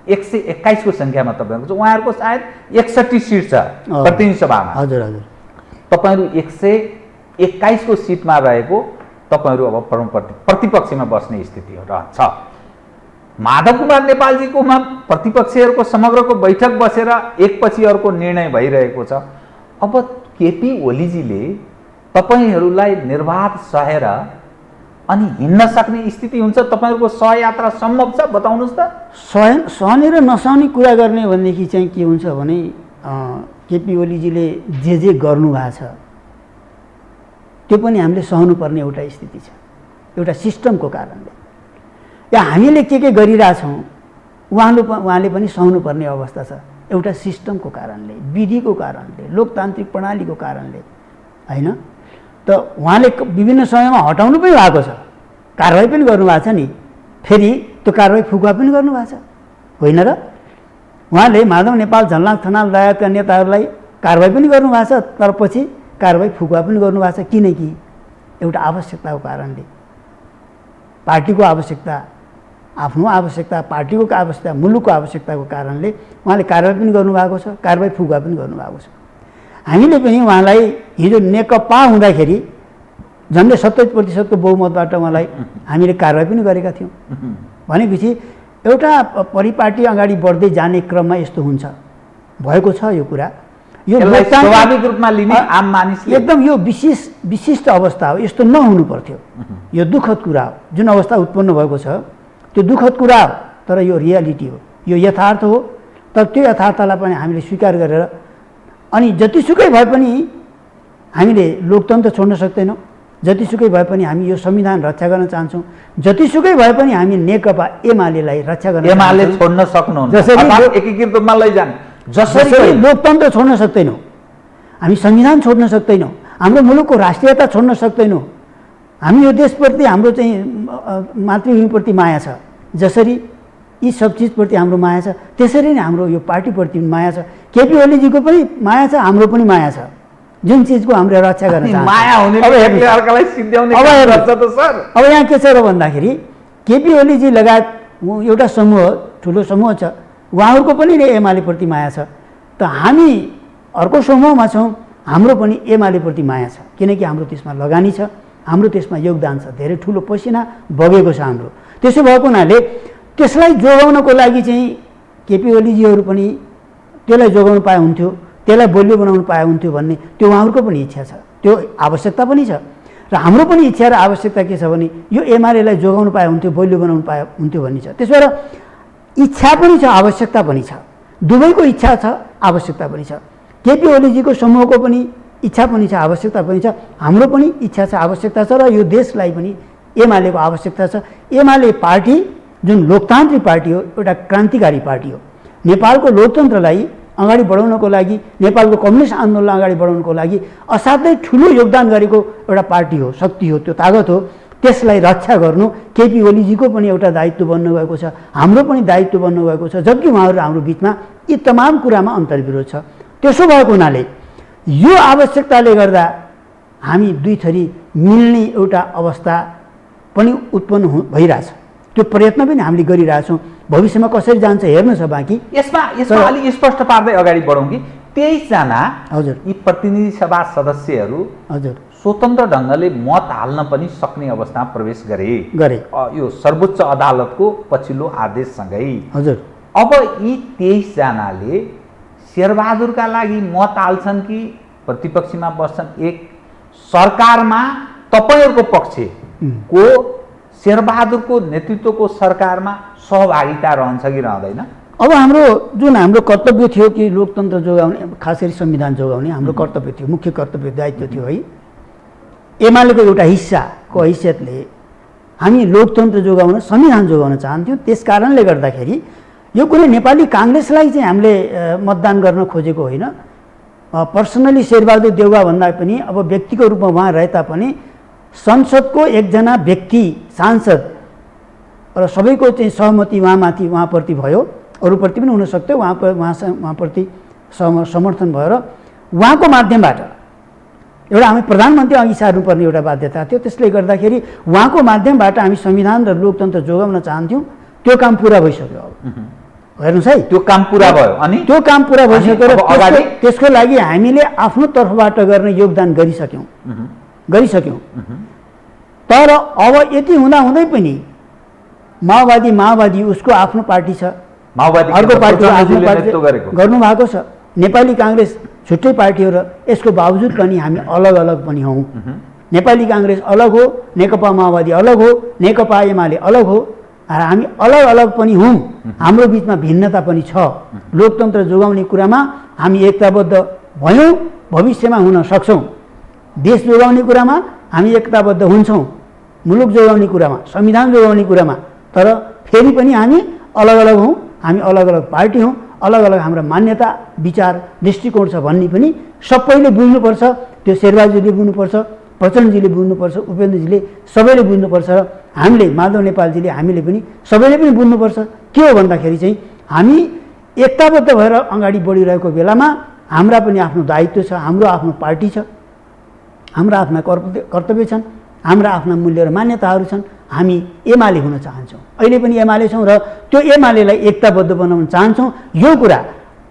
121 को सङ्ख्यामा तपाईँहरूको छ, उहाँहरूको सायद 61 सिट छ प्रतिनिधि सभामा। हजुर हजुर, तपाईँहरू 121 को सिटमा रहेको तपाईँहरू अब प्रतिपक्षमा बस्ने स्थिति छ। माधव कुमार नेपालजीकोमा प्रतिपक्षीहरूको समग्रको बैठक बसेर एकपछि अर्को निर्णय भइरहेको छ। अब केपी ओलीजीले तपाईँहरूलाई निर्वाध सहेर अनि हिँड्न सक्ने स्थिति हुन्छ? तपाईँहरूको सहयात्रा सम्भव छ? बताउनुहोस् त। सहने र नसहने कुरा गर्ने भनेदेखि चाहिँ के हुन्छ भने केपी ओलीजीले जे गर्नुभएको छ त्यो पनि हामीले सहनुपर्ने एउटा स्थिति छ, एउटा सिस्टमको कारणले। या हामीले के गरिरहेछौँ उहाँले पनि सहनुपर्ने अवस्था छ, एउटा सिस्टमको कारणले, विधिको कारणले, लोकतान्त्रिक प्रणालीको कारणले, होइन? त उहाँले विभिन्न समयमा हटाउनु पनि भएको छ, कारवाही पनि गर्नुभएको छ नि, फेरि त्यो कारवाही फुकुवा पनि गर्नुभएको छ, होइन र? उहाँले माधव नेपाल, झलनाथ खनाल लगायतका नेताहरूलाई कारवाही पनि गर्नुभएको छ, तर पछि कारवाही फुकुवा पनि गर्नुभएको छ। किनकि एउटा आवश्यकताको कारणले, पार्टीको आवश्यकता, आफ्नो आवश्यकता, पार्टीको आवश्यकता, मुलुकको आवश्यकताको कारणले उहाँले कारवाही पनि गर्नुभएको छ, कारवाही फुकुवा पनि गर्नुभएको छ। हामीले पनि उहाँलाई हिजो नेकपा हुँदाखेरि झन्डै 70% बहुमतबाट उहाँलाई हामीले कारवाही पनि गरेका थियौँ। भनेपछि एउटा परिपाटी अगाडि बढ्दै जाने क्रममा यस्तो हुन्छ, भएको छ यो कुरा। यो स्वाभाविक रूपमा लिने आम मानिसले एकदम यो विशिष्ट अवस्था हो, यस्तो नहुनु पर्थ्यो। यो दुःखद कुरा हो, जुन अवस्था उत्पन्न भएको छ त्यो दुःखद कुरा हो, तर यो रियालिटी हो, यो यथार्थ हो। तर त्यो यथार्थलाई पनि हामीले स्वीकार गरेर अनि जतिसुकै भए पनि हामीले लोकतन्त्र छोड्न सक्दैनौँ, जतिसुकै भए पनि हामी यो संविधान रक्षा गर्न चाहन्छौँ, जतिसुकै भए पनि हामी नेकपा एमालेलाई रक्षा गर्न एमाले छोड्न सक्नुहुन्न, जसरी एकीकृत रूपमा लैजानु, जसरी लोकतन्त्र छोड्न सक्दैनौँ, हामी संविधान छोड्न सक्दैनौँ, हाम्रो मुलुकको राष्ट्रियता छोड्न सक्दैनौँ, हामी यो देशप्रति हाम्रो चाहिँ मातृभूमिप्रति माया छ, जसरी यी सब चिजप्रति हाम्रो माया छ त्यसरी नै हाम्रो यो पार्टीप्रति पनि माया छ। केपी ओलीजीको पनि माया छ, हाम्रो पनि माया छ, जुन चिजको हामीले रक्षा गर्न चाहन्छौँ। माया हुनेले एकअर्कालाई सिद्ध्याउने काम गर्छ त सर। अब यहाँ के छ र भन्दाखेरि केपी ओलीजी लगायत एउटा समूह, ठुलो समूह छ, उहाँहरूको पनि एमालेप्रति माया छ। त हामी अर्को समूहमा छौँ, हाम्रो पनि एमालेप्रति माया छ, किनकि हाम्रो त्यसमा लगानी छ, हाम्रो त्यसमा योगदान छ, धेरै ठुलो पसिना बगेको छ हाम्रो। त्यसो भएको हुनाले त्यसलाई जोगाउनको लागि चाहिँ केपी ओलीजीहरू पनि त्यसलाई जोगाउनु पाए हुन्थ्यो, त्यसलाई बलियो बनाउनु पाए हुन्थ्यो भन्ने त्यो उहाँहरूको पनि इच्छा छ, त्यो आवश्यकता पनि छ। र हाम्रो पनि इच्छा र आवश्यकता के छ भने यो एमालेलाई जोगाउनु पाए हुन्थ्यो, बलियो बनाउनु पाए हुन्थ्यो भन्ने छ। त्यसो भएर इच्छा पनि छ, आवश्यकता पनि छ, दुवैको इच्छा छ, आवश्यकता पनि छ। केपी ओलीजीको समूहको पनि इच्छा पनि छ, आवश्यकता पनि छ, हाम्रो पनि इच्छा छ, आवश्यकता छ, र यो देशलाई पनि एमालेको आवश्यकता छ। एमाले पार्टी जुन लोकतान्त्रिक पार्टी हो, एउटा क्रान्तिकारी पार्टी हो, नेपालको लोकतन्त्रलाई अगाडि बढाउनको लागि, नेपालको कम्युनिस्ट आन्दोलनलाई अगाडि बढाउनको लागि असाध्यै ठुलो योगदान गरेको एउटा पार्टी हो, शक्ति हो, त्यो तागत हो। त्यसलाई रक्षा गर्नु केपी ओलीजीको पनि एउटा दायित्व बन्नुभएको छ, हाम्रो पनि दायित्व बन्नुभएको छ, जबकि उहाँहरू हाम्रो बिचमा यी तमाम कुरामा अन्तर्विरोध छ। त्यसो भएको हुनाले यो आवश्यकताले गर्दा हामी दुई थरी मिल्ने एउटा अवस्था पनि उत्पन्न भइरहेछ। त्यो प्रयत्न पनि हामीले गरिरहेछौँ। भविष्यमा कसरी जान्छ हेर्नु छ बाँकी। यसमा अलिक स्पष्ट पार्दै अगाडि बढौँ कि 23 जना हजुर यी प्रतिनिधि सभा सदस्यहरू हजुर स्वतन्त्र ढङ्गले मत हाल्न पनि सक्ने अवस्थामा प्रवेश गरे यो सर्वोच्च अदालतको पछिल्लो आदेशसँगै। हजुर अब यी 23 जनाले शेरबहादुरका लागि मत हाल्छन् कि प्रतिपक्षमा बस्छन्? एक सरकारमा तपाईँहरूको पक्षको शेरबहादुरको नेतृत्वको सरकारमा सहभागिता रहन्छ कि रहँदैन? अब हाम्रो कर्तव्य थियो कि लोकतन्त्र जोगाउने, खास गरी संविधान जोगाउने हाम्रो कर्तव्य थियो, मुख्य कर्तव्य दायित्व थियो है। एमालेको एउटा हिस्साको हैसियतले हामी लोकतन्त्र जोगाउन, संविधान जोगाउन चाहन्थ्यौँ। त्यस कारणले गर्दाखेरि यो कुनै नेपाली काङ्ग्रेसलाई चाहिँ हामीले मतदान गर्न खोजेको होइन। पर्सनली शेरबहादुर देउवा भन्दा पनि अब व्यक्तिको रूपमा उहाँ रहे तापनि संसदको एकजना व्यक्ति सांसद र सबैको चाहिँ सहमति उहाँप्रति भयो, अरूप्रति पनि हुनसक्थ्यो, उहाँप्रति समर्थन भयो र उहाँको माध्यमबाट एउटा हामी प्रधानमन्त्री अघि सार्नुपर्ने एउटा बाध्यता थियो। त्यसले गर्दाखेरि उहाँको माध्यमबाट हामी संविधान र लोकतन्त्र जोगाउन चाहन्थ्यौँ। त्यो काम पुरा भइसक्यो। अब हेर्नुहोस् है, त्यो काम पुरा भयो अनि त्यो काम पुरा भइसक्यो र त्यसको लागि हामीले आफ्नो तर्फबाट गर्ने योगदान गरिसक्यौँ। तर अब यति हुँदाहुँदै पनि माओवादी उसको आफ्नो पार्टी छ, अर्को पार्टी गर्नुभएको छ। नेपाली काङ्ग्रेस छुट्टै पार्टी हो र यसको बावजुद पनि हामी अलग अलग पनि हौँ। नेपाली काङ्ग्रेस अलग हो, नेकपा माओवादी अलग हो, नेकपा एमाले अलग हो, र हामी अलग अलग पनि हौँ। हाम्रो बिचमा भिन्नता पनि छ। लोकतन्त्र जोगाउने कुरामा हामी एकताबद्ध भयौँ, भविष्यमा हुन सक्छौँ। देश जोगाउने कुरामा हामी एकताबद्ध हुन्छौँ, मुलुक जोगाउने कुरामा, संविधान जोगाउने कुरामा। तर फेरि पनि हामी अलग अलग हौँ, हामी अलग अलग पार्टी हौँ, अलग अलग हाम्रा मान्यता विचार दृष्टिकोण छ भन्ने पनि सबैले बुझ्नुपर्छ। त्यो शेरबहादुरजीले बुझ्नुपर्छ, प्रचण्डजीले बुझ्नुपर्छ, उपेन्द्रजीले सबैले बुझ्नुपर्छ र हामीले माधव नेपालजीले हामीले पनि सबैले पनि बुझ्नुपर्छ। के हो भन्दाखेरि चाहिँ हामी एकताबद्ध भएर अगाडि बढिरहेको बेलामा हाम्रा पनि आफ्नो दायित्व छ, हाम्रो आफ्नो पार्टी छ, हाम्रा आफ्ना कर्तव्य छन्, हाम्रा आफ्ना मूल्य र मान्यताहरू छन्। हामी एमाले हुन चाहन्छौँ, अहिले पनि एमाले छौँ र त्यो एमालेलाई एकताबद्ध बनाउन चाहन्छौँ। यो कुरा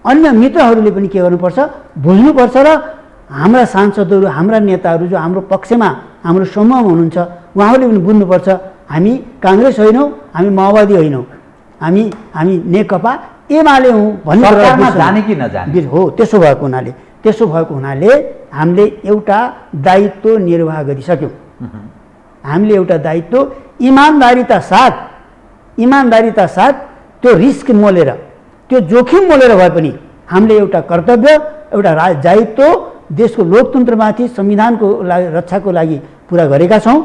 अन्य मित्रहरूले पनि के गर्नुपर्छ, बुझ्नुपर्छ र हाम्रा सांसदहरू, हाम्रा नेताहरू जो हाम्रो पक्षमा, हाम्रो समूहमा हुनुहुन्छ उहाँहरूले पनि बुझ्नुपर्छ। हामी काङ्ग्रेस होइनौँ, हामी माओवादी होइनौँ, हामी नेकपा एमाले हौँ भन्ने जाने कि नजाने हो। त्यसो भएको हुनाले हामीले एउटा दायित्व निर्वाह गरिसक्यौँ। हामीले एउटा दायित्व इमानदारीता साथ त्यो रिस्क मोलेर, त्यो जोखिम मोलेर भए पनि हामीले एउटा कर्तव्य, एउटा दायित्व देशको लोकतन्त्रमाथि, संविधानको रक्षाको लागि पुरा गरेका छौँ।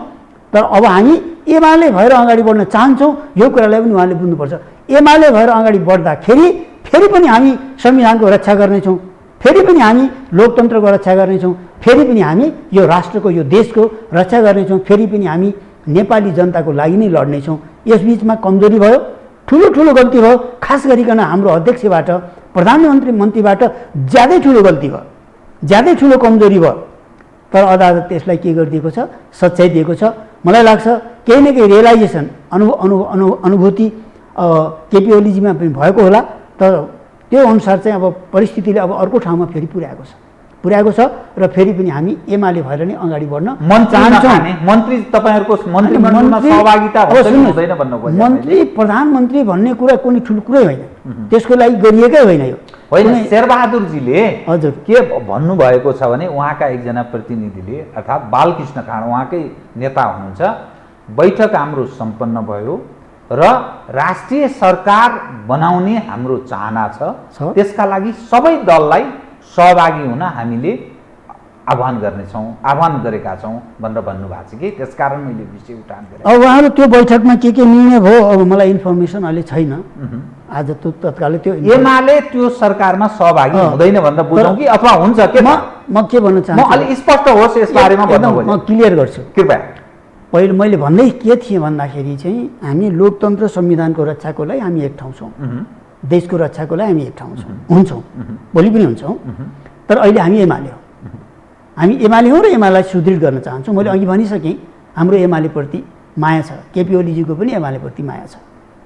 तर अब हामी एमाले भएर अगाडि बढ्न चाहन्छौँ। यो कुरालाई पनि उहाँले बुझ्नुपर्छ। एमाले भएर अगाडि बढ्दाखेरि फेरि पनि हामी संविधानको रक्षा गर्नेछौँ, फेरि पनि हामी लोकतन्त्रको रक्षा गर्नेछौँ, फेरि पनि हामी यो राष्ट्रको, यो देशको रक्षा गर्नेछौँ, फेरि पनि हामी नेपाली जनताको लागि नै लड्नेछौँ। यसबिचमा कमजोरी भयो, ठुलो गल्ती भयो। खास गरिकन हाम्रो अध्यक्षबाट, प्रधानमन्त्रीबाट ज्यादै ठुलो गल्ती भयो, ज्यादै ठुलो कमजोरी भयो। तर अदालत त्यसलाई के गरिदिएको छ, सच्याइ दिएको छ। मलाई लाग्छ केही न केही रियलाइजेसन, अनुभूति केपी ओलीजीमा पनि भएको होला। तर त्यो अनुसार चाहिँ अब परिस्थितिले अब अर्को ठाउँमा फेरि पुर्याएको छ र फेरि पनि हामी एमाले भएर नै अगाडि बढ्न चाहन्छौँ। मन्त्री तपाईँहरूको मन्त्रीमण्डलमा सहभागिता हुँदैन भन्नु भयो। मन्त्री प्रधानमन्त्री भन्ने कुरा कुनै ठुलो कुरै होइन, त्यसको लागि गरिएकै होइन। यो होइन, शेरबहादुरजीले हजुर के भन्नुभएको छ भने उहाँका एकजना प्रतिनिधिले अर्थात् बालकृष्ण खाँड उहाँकै नेता हुनुहुन्छ, बैठक हाम्रो सम्पन्न भयो र राष्ट्रिय सरकार बनाउने हाम्रो चाहना छ, त्यसका लागि सबै दललाई सहभागी हुन हामीले आह्वान गरेका छौँ भनेर भन्नुभएको छ कि त्यसकारण मैले विषय उठान गरेँ। अब उहाँहरू त्यो बैठकमा के निर्णय भयो अब मलाई इन्फर्मेसन अहिले छैन। आज त तत्कालै त्यो एमाले त्यो सरकारमा सहभागी हुँदैन भनेर बुझौँ कि अथवा हुन्छ के? म के भन्न चाहन्छु, म अलि स्पष्ट होस् यस बारेमा म क्लियर गर्छु कृपया। पहिले मैले भन्दै के थिएँ भन्दाखेरि चाहिँ हामी लोकतन्त्र संविधानको रक्षाको लागि हामी एक ठाउँ छौँ, देशको रक्षाको लागि हामी एक ठाउँ हुन्छौँ, भोलि पनि हुन्छौँ। तर अहिले हामी एमाले हौँ, हामी एमाले हौँ र एमालेलाई सुदृढ गर्न चाहन्छौँ। मैले अघि भनिसकेँ हाम्रो एमालेप्रति माया छ, केपी ओलीजीको पनि एमालेप्रति माया छ।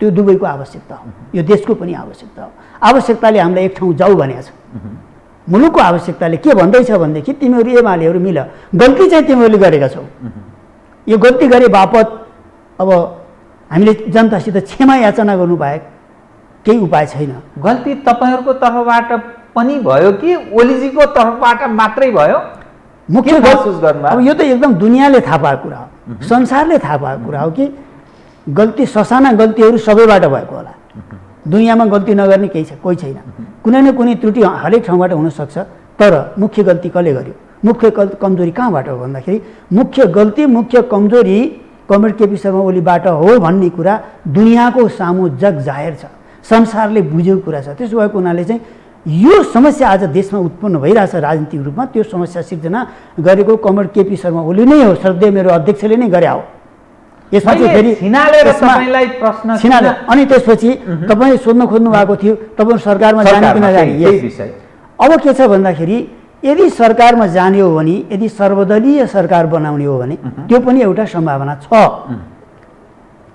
त्यो दुवैको आवश्यकता हो, यो देशको पनि आवश्यकता हो। आवश्यकताले हामीलाई एक ठाउँ जाऊ भनेको छ। मुलुकको आवश्यकताले के भन्दैछ भनेदेखि तिमीहरू एमालेहरू मिल, गल्ती चाहिँ तिमीहरूले गरेका छौ, यो गल्ती गरे बापत अब हामीले जनतासित क्षमा याचना गर्नु बाहेक केही उपाय छैन। गल्ती तपाईँहरूको तर्फबाट पनि भयो कि ओलीजीको तर्फबाट मात्रै भयो? मुख्य महसुस गर्नुभयो? अब यो त एकदम दुनियाँले थाहा पाएको कुरा हो, संसारले थाहा पाएको कुरा हो कि गल्ती, ससाना गल्तीहरू सबैबाट भएको होला। दुनियाँमा गल्ती नगर्ने केही छ, कोही छैन। कुनै न कुनै त्रुटि हरेक ठाउँबाट हुनसक्छ, तर मुख्य गल्ती कसले गर्यो, मुख्य कमजोरी कहाँबाट हो भन्दाखेरि मुख्य गल्ती, मुख्य कमजोरी कमरेड केपी शर्मा ओलीबाट हो भन्ने कुरा दुनियाँको सामु जग जाहेर छ, संसारले बुझेको कुरा छ। त्यसो भएको हुनाले चाहिँ यो समस्या आज देशमा उत्पन्न भइरहेछ राजनीतिक रूपमा, त्यो समस्या सिर्जना गरेको कमरेड केपी शर्मा ओली नै हो, श्रद्धेय मेरो अध्यक्षले नै गरे हो। यसमा चाहिँ फेरि अनि त्यसपछि तपाईँ सोध्न खोज्नु भएको थियो तपाईँ सरकारमा जाने कि नजाने। अब के छ भन्दाखेरि यदि सरकारमा जाने हो भने, यदि सर्वदलीय सरकार बनाउने हो भने त्यो पनि एउटा सम्भावना छ।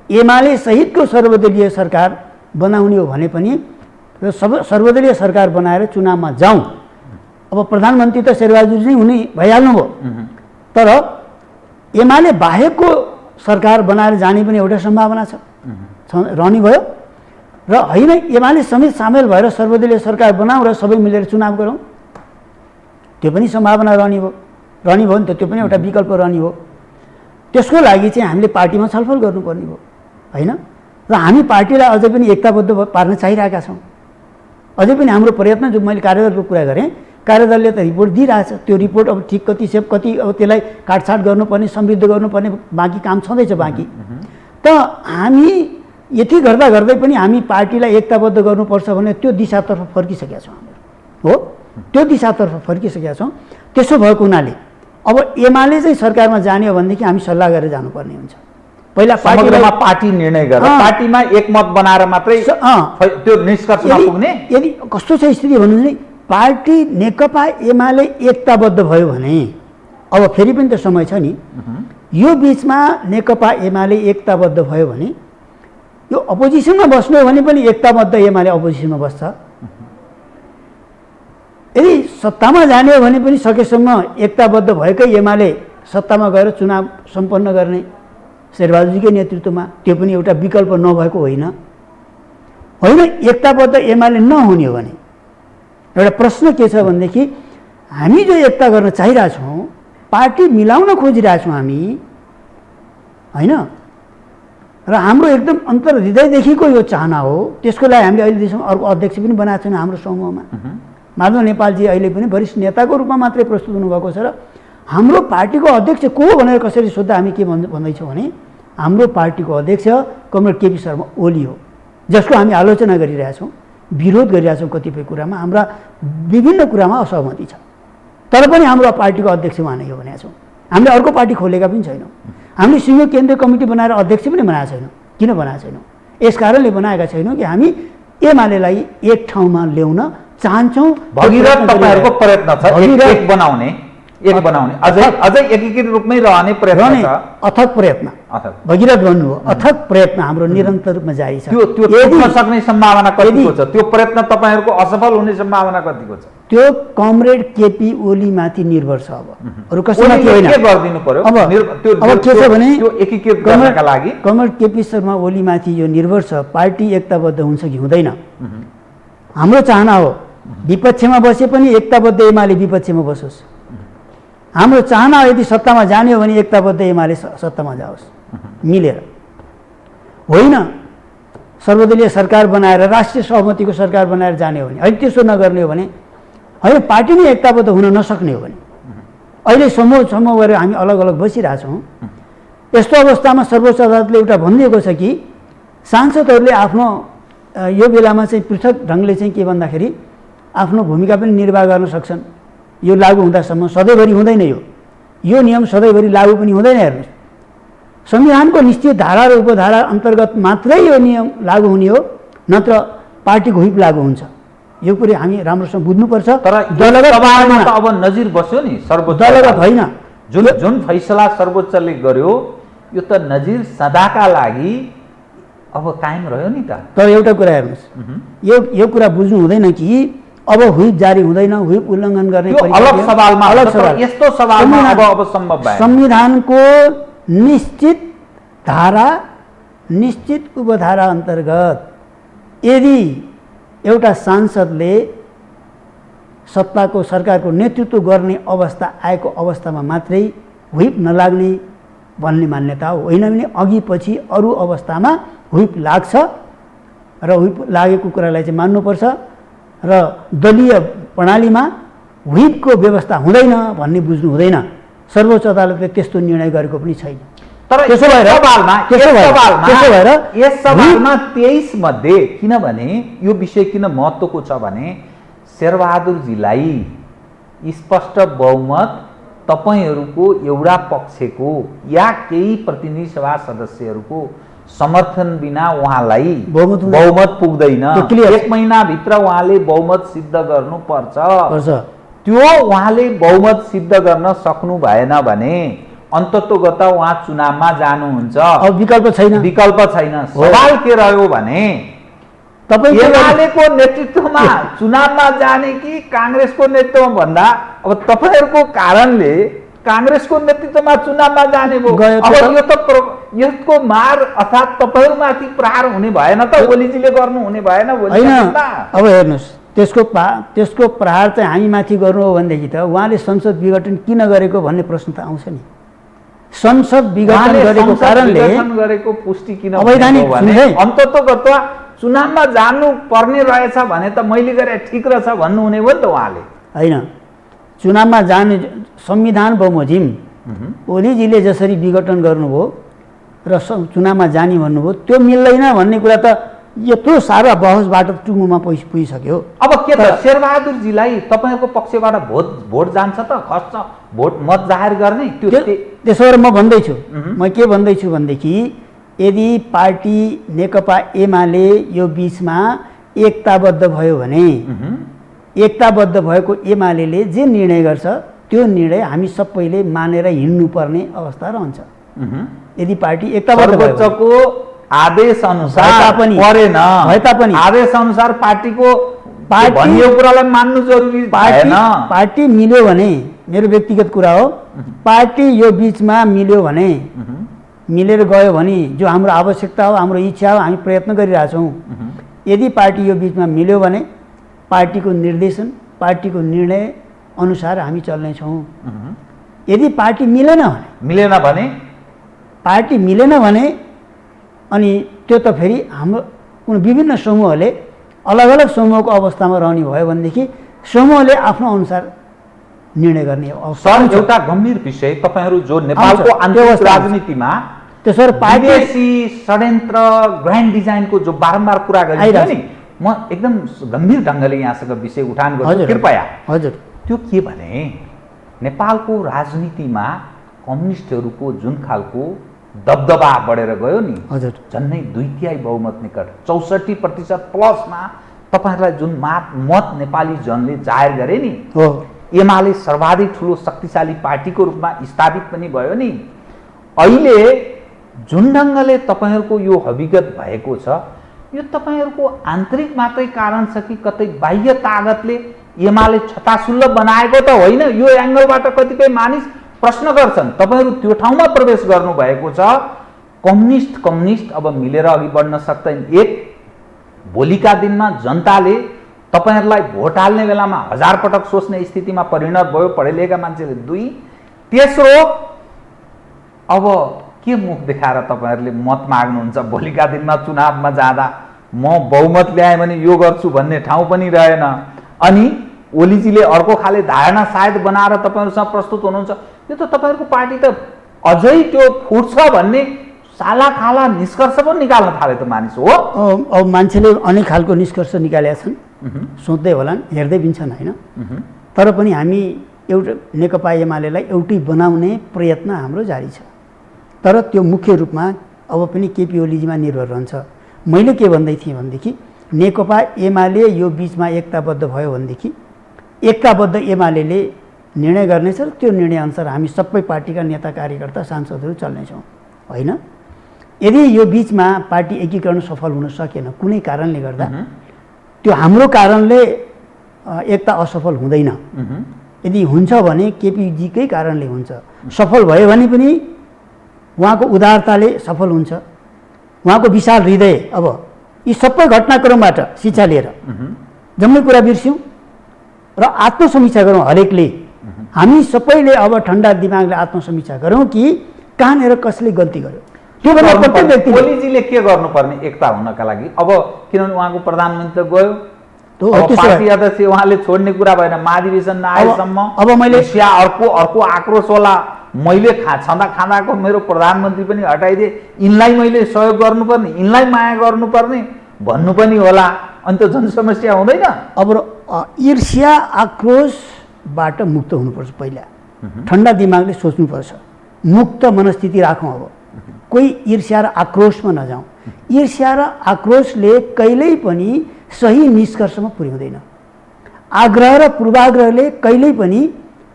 एमाले सहितको सर्वदलीय सरकार बनाउने हो भने पनि सर्वदलीय सरकार बनाएर चुनावमा जाउँ। अब प्रधानमन्त्री त शेरबहादुर नै हुने भइहाल्नु भयो, तर एमाले बाहेकको सरकार बनाएर जाने पनि एउटा सम्भावना छ, रहने भयो। र होइन एमाले समेत सामेल भएर सर्वदलीय सरकार बनाऊ र सबै मिलेर चुनाव गरौँ, त्यो पनि सम्भावना रहने भयो नि त, त्यो पनि एउटा विकल्प रहने हो। त्यसको लागि चाहिँ हामीले पार्टीमा छलफल गर्नुपर्ने भयो होइन। र हामी पार्टीलाई अझै पनि एकताबद्ध पार्न चाहिरहेका छौँ। अझै पनि हाम्रो प्रयत्न, जो मैले कार्यदलको कुरा गरेँ, कार्यदलले त रिपोर्ट दिइरहेछ, त्यो रिपोर्ट अब ठिक कति सेप कति अब त्यसलाई काटछाट गर्नुपर्ने, समृद्ध गर्नुपर्ने बाँकी काम छँदैछ बाँकी। त हामी यति गर्दा गर्दै पनि हामी पार्टीलाई एकताबद्ध गर्नुपर्छ भने त्यो दिशातर्फ फर्किसकेका छौँ हामीहरू, हो त्यो दिशातर्फ फर्किसकेका छौँ। त्यसो भएको हुनाले अब एमाले चाहिँ सरकारमा जाने हो भनेदेखि हामी सल्लाह गरेर जानुपर्ने हुन्छ। पहिला पार्टी निर्णय गरेर पार्टीमा एकमत बनाएर मात्रै त्यो निष्कर्षमा पुग्ने। यदि कस्तो छ स्थिति भन्नु नि, पार्टी नेकपा एमाले एकताबद्ध भयो भने अब फेरि पनि त समय छ नि, यो बिचमा नेकपा एमाले एकताबद्ध भयो भने यो अपोजिसनमा बस्नु हो भने पनि एकताबद्ध एमाले अपोजिसनमा बस्छ। यदि सत्तामा जाने हो भने पनि सकेसम्म एकताबद्ध भएकै एमाले सत्तामा गएर चुनाव सम्पन्न गर्ने शेरबहादुरजीकै नेतृत्वमा, त्यो पनि एउटा विकल्प नभएको होइन। एकताबद्ध एमाले नहुने हो भने एउटा प्रश्न के छ भनेदेखि हामी जो एकता गर्न चाहिरहेछौँ, पार्टी मिलाउन खोजिरहेछौँ हामी होइन, र हाम्रो एकदम अन्तर हृदयदेखिको यो चाहना हो। त्यसको लागि हामीले अहिलेसम्म अर्को अध्यक्ष पनि बनाएको छैन हाम्रो समूहमा। माधव नेपालजी अहिले पनि वरिष्ठ नेताको रूपमा मात्रै प्रस्तुत हुनुभएको छ। र हाम्रो पार्टीको अध्यक्ष को हो भनेर कसरी सोद्धा हामी के भन्दैछौँ भने हाम्रो पार्टीको अध्यक्ष कमरेड केपी शर्मा ओली हो, जसको हामी आलोचना गरिरहेछौँ, विरोध गरिरहेछौँ, कतिपय कुरामा हाम्रा विभिन्न कुरामा असहमति छ, तर पनि हाम्रो पार्टीको अध्यक्ष उहाँ नै हो भनेका छौँ। हामीले अर्को पार्टी खोलेका पनि छैनौँ। हामीले सिङ्गो केन्द्रीय कमिटी बनाएर अध्यक्ष पनि बनाएको छैनौँ। किन बनाएको छैनौँ? यस कारणले बनाएका छैनौँ कि हामी एमालेलाई एक ठाउँमा ल्याउन चाहन्छौँ। भगीरथ तपाईँहरूको प्रयत्न छ एक बनाउने अझै एकीकृत रूपमै रहने प्रयत्न छ, अथक प्रयत्न। भगीरथ भन्नु हो, अथक प्रयत्न हाम्रो निरन्तर रूपमा जारी छ। त्यो पुग्न सक्ने सम्भावना कतिको छ? त्यो प्रयत्न तपाईँहरूको असफल हुने सम्भावना कतिको छ? त्यो कमरेड केपी ओलीमाथि निर्भर छ। अब अरू कसैमाथि होइन। के गरिदिनु पर्यो? अब के छ भने त्यो एकीकृत गर्नका लागि कमरेड केपी शर्मा ओलीमाथि यो निर्भर छ, पार्टी एकताबद्ध हुन्छ कि हुँदैन। हाम्रो चाहना हो विपक्षमा बसे पनि एकताबद्ध एमाले विपक्षमा बसोस्। हाम्रो चाहना यदि सत्तामा जाने हो भने एकताबद्ध एमाले सत्तामा जाओस् मिलेर, होइन सर्वदलीय सरकार बनाएर राष्ट्रिय सहमतिको सरकार बनाएर जाने हो भने। अहिले त्यसो नगर्ने हो भने, होइन पार्टी नै एकताबद्ध हुन नसक्ने हो भने, अहिले समूह गरेर हामी अलग अलग बसिरहेछौँ। यस्तो अवस्थामा सर्वोच्च अदालतले एउटा भनिदिएको छ कि सांसदहरूले आफ्नो यो बेलामा चाहिँ पृथक ढङ्गले चाहिँ के भन्दाखेरि आफ्नो भूमिका पनि निर्वाह गर्न सक्छन्। यो लागू हुँदासम्म सधैँभरि हुँदैन, यो नियम सधैँभरि लागू पनि हुँदैन। हेर्नुहोस्, संविधानको निश्चित धारा र उपधारा अन्तर्गत मात्रै यो नियम लागू हुने हो, नत्र पार्टीको हुइप लागू हुन्छ। यो कुरा हामी राम्रोसँग बुझ्नुपर्छ। तर दलगत अब नजिर बस्यो नि, दलगत होइन। जुन फैसला सर्वोच्चले गर्यो यो त नजिर सदाका लागि अब कायम रह्यो नि त। तर एउटा कुरा हेर्नुहोस्, यो कुरा बुझ्नु हुँदैन कि अब व्हिप जारी हुँदैन, व्हिप उल्लङ्घन गर्ने त्यो अलग सवालमा अलग छ, तर सवाल। यस्तो सवालमा अब सम्भव भयो। संविधानको निश्चित धारा, निश्चित उपधारा अन्तर्गत यदि एउटा सांसदले सत्ताको सरकारको नेतृत्व गर्ने अवस्था आएको अवस्थामा मात्रै व्हिप नलाग्ने भन्ने मान्यता हो। होइन भने अघि पछि अरू अवस्थामा व्हिप लाग्छ र व्हिप लागेको कुरालाई चाहिँ मान्नुपर्छ र दलीय प्रणालीमा व्हिपको व्यवस्था हुँदैन भन्ने बुझ्नु हुँदैन। सर्वोच्च अदालतले त्यस्तो निर्णय गरेको पनि छैन। तर त्यसो भएर 23 मध्ये किनभने यो विषय किन महत्त्वको छ भने शेरबहादुरजीलाई स्पष्ट बहुमत तपाईहरूको एउटा पक्षको या केही प्रतिनिधि सभा सदस्यहरूको समर्थन बिना उहाँलाई बहुमत पुग्दैन। 1 महिनाभित्र उहाँले बहुमत सिद्ध गर्नुपर्छ। त्यो उहाँले बहुमत सिद्ध गर्न सक्नु भएन भने अन्ततोगत उहाँ चुनावमा जानुहुन्छ। अब विकल्प छैन। विकल्प छैन। सवाल के रह्यो भने एमालेको नेतृत्वमा चुनावमा जाने कि काङ्ग्रेसको नेतृत्वमा भन्दा अब तपाईहरूको कारणले काङ्ग्रेसको नेतृत्वमा चुनावमा जाने भयो। अब यो त यसको मार अर्थात् तपाईहरूमाथि प्रहार हुने भएन त, ओलीजीले गर्नु हुने भएन। होइन, अब हेर्नुहोस्, त्यसको प्रहार चाहिँ हामी माथि गर्नु हो भनेदेखि त उहाँले संसद विघटन किन गरेको भन्ने प्रश्न त आउँछ नि। संसद विघटन गरेको कारणले गरेको पुष्टि किन अवैधानिक अन्ततोगत चुनावमा जानु पर्ने रहेछ भने त मैले गरे ठिक रहेछ भन्नुहुने हो नि त उहाँले। होइन, चुनावमा जाने संविधान बमोजिम ओलीजीले जसरी विघटन गर्नुभयो र चुनावमा जाने भन्नुभयो त्यो मिल्दैन भन्ने कुरा त यत्रो सारा बहसबाट टुङ्गोमा पुगिसक्यो। अब के त शेरबहादुरजीलाई तपाईँको पक्षबाट भोट जान्छ त, खस्छ भोट मत जाहेर गर्ने? त्यसो भएर म भन्दैछु, म के भन्दैछु भनेदेखि यदि पार्टी नेकपा एमाले यो बिचमा एकताबद्ध भयो भने एकताबद्ध भएको एमाले जे निर्णय गर्छ त्यो निर्णय हामी सबैले मानेर हिँड्नुपर्ने अवस्था रहन्छ। यदि पार्टी एकताबद्ध सर्वोच्चको आदेश अनुसार परेन भए तापनि आदेश अनुसार पार्टीको भनिएको कुरालाई मान्नु जरुरी भएन। पार्टी मिल्यो भने, मेरो व्यक्तिगत कुरा हो, पार्टी यो बिचमा मिल्यो भने, मिलेर गयो भने जो हाम्रो आवश्यकता हो, हाम्रो इच्छा हो, हामी प्रयत्न गरिरहेछौँ। यदि पार्टी यो बिचमा मिल्यो भने पार्टीको निर्देशन, पार्टीको निर्णय अनुसार हामी चल्नेछौँ। यदि पार्टी मिलेन भने अनि त्यो त फेरि हाम्रो कुनै विभिन्न समूहले अलग अलग समूहको अवस्थामा रहने भयो भनेदेखि समूहले आफ्नो अनुसार निर्णय गर्ने अवस्था। एउटा गम्भीर विषय तपाईहरू जो नेपालको आन्तरिक राजनीतिमा त्यसरी विदेशी षड्यन्त्र ग्रान्ड डिजाइनको जो बारम्बार कुरा गरिन्छ नि, म एकदम गम्भीर ढङ्गले यहाँसँग विषय उठान गर्छु कृपया। हजुर, त्यो के भने नेपालको राजनीतिमा कम्युनिस्टहरूको जुन खालको दबदबा बढेर गयो नि, हजुर, झन्नै 2/3 बहुमत निकट 64% प्लसमा तपाईहरुलाई जुन मत नेपाली जनले जाहेर गरे नि, एमाले सर्वाधिक ठुलो शक्तिशाली पार्टीको रूपमा स्थापित पनि भयो नि। अहिले जुन ढङ्गले तपाईहरुको यो हकीकत भएको छ, यो तपाईहरुको आन्तरिक मात्रै कारण छ कि कतै बाह्य ताकतले एमाले छतासुल्ल बनाएको त होइन? यो एंगलबाट कतिपय मानिस प्रश्न गर्छन्। तपाईहरु त्यो ठाउँमा प्रवेश गर्नु भएको छ। कम्युनिस्ट अब मिलेर अघि बढ्न सक्दैन। एक, भोलिका दिनमा जनताले तपाईहरुलाई भोट हाल्ने बेलामा 1000 पटक सोच्ने स्थितिमा परिणत भयो पढेलेखा मान्छेले। 2, तेस्रो, अब के मुख देखाएर तपाईहरुले मत माग्नुहुन्छ? भोलिका दिनमा चुनावमा जाँदा म बहुमत ल्याए भने यो गर्छु भन्ने ठाउँ पनि रहेन। अनि ओलीजीले अर्को खाले धारणा सायद बनाएर तपाईहरुसँग प्रस्तुत हुनुहुन्छ। यो त तपाईहरुको पार्टी त अझै त्यो फुट्छ भन्ने साला खाला निष्कर्ष पनि निकाल्न थाले त मानिस हो। अब मान्छेले अनेक खालको निष्कर्ष निकालेका छन्, सोच्दै होलान्, हेर्दै पनि छन् होइन। तर पनि हामी एउटा नेकपा एमालेलाई एउटै बनाउने प्रयत्न हाम्रो जारी छ। तर त्यो मुख्य रूपमा अब पनि केपी ओलीजीमा निर्भर रहन्छ। मैले के भन्दै थिएँ भनेदेखि नेकपा एमाले यो बिचमा एकताबद्ध भयो भनेदेखि एकताबद्ध एमालेले निर्णय गर्नेछ र त्यो निर्णय अनुसार हामी सबै पार्टीका नेता कार्यकर्ता सांसदहरू चल्नेछौँ। होइन। यदि यो बिचमा पार्टी एकीकरण सफल हुन सकेन कुनै कारणले गर्दा, त्यो हाम्रो कारणले एकता असफल हुँदैन। यदि हुन्छ भने केपीजीकै कारणले हुन्छ। सफल भयो भने पनि उहाँको उदारताले सफल हुन्छ, उहाँको विशाल हृदय। अब यी सबै घटनाक्रमबाट शिक्षा लिएर जम्मै कुरा बिर्स्यौँ र आत्मसमीक्षा गरौँ। हरेकले, हामी सबैले अब ठन्डा दिमागले आत्मसमीक्षा गरौँ कि कहाँनिर कसले गल्ती गर्यो। त्यो भन्दा प्रत्येक व्यक्ति ओलीजीले के गर्नुपर्ने एकता हुनका लागि? अब किनभने उहाँको प्रधानमन्त्री गयो, पार्टी अध्यक्ष उहाँले छोड्ने कुरा भएन, महाधिवेशन नआएसम्म अब मैले अर्को आक्रोश होला, मैले खाँदाको मेरो प्रधानमन्त्री पनि हटाइदिए, यिनलाई मैले सहयोग गर्नुपर्ने, यिनलाई माया गर्नुपर्ने भन्नु पनि होला, अनि त जनसमस्या हुँदैन। अब ईर्ष्या आक्रोशबाट मुक्त हुनुपर्छ। पहिला ठन्डा दिमागले सोच्नुपर्छ, मुक्त मनस्थिति राखौँ। अब कोही ईर्ष्या र आक्रोशमा नजाउँ। ईर्ष्या र आक्रोशले कहिल्यै पनि सही निष्कर्षमा पुर्याउँदैन। आग्रह र पूर्वाग्रहले कहिल्यै पनि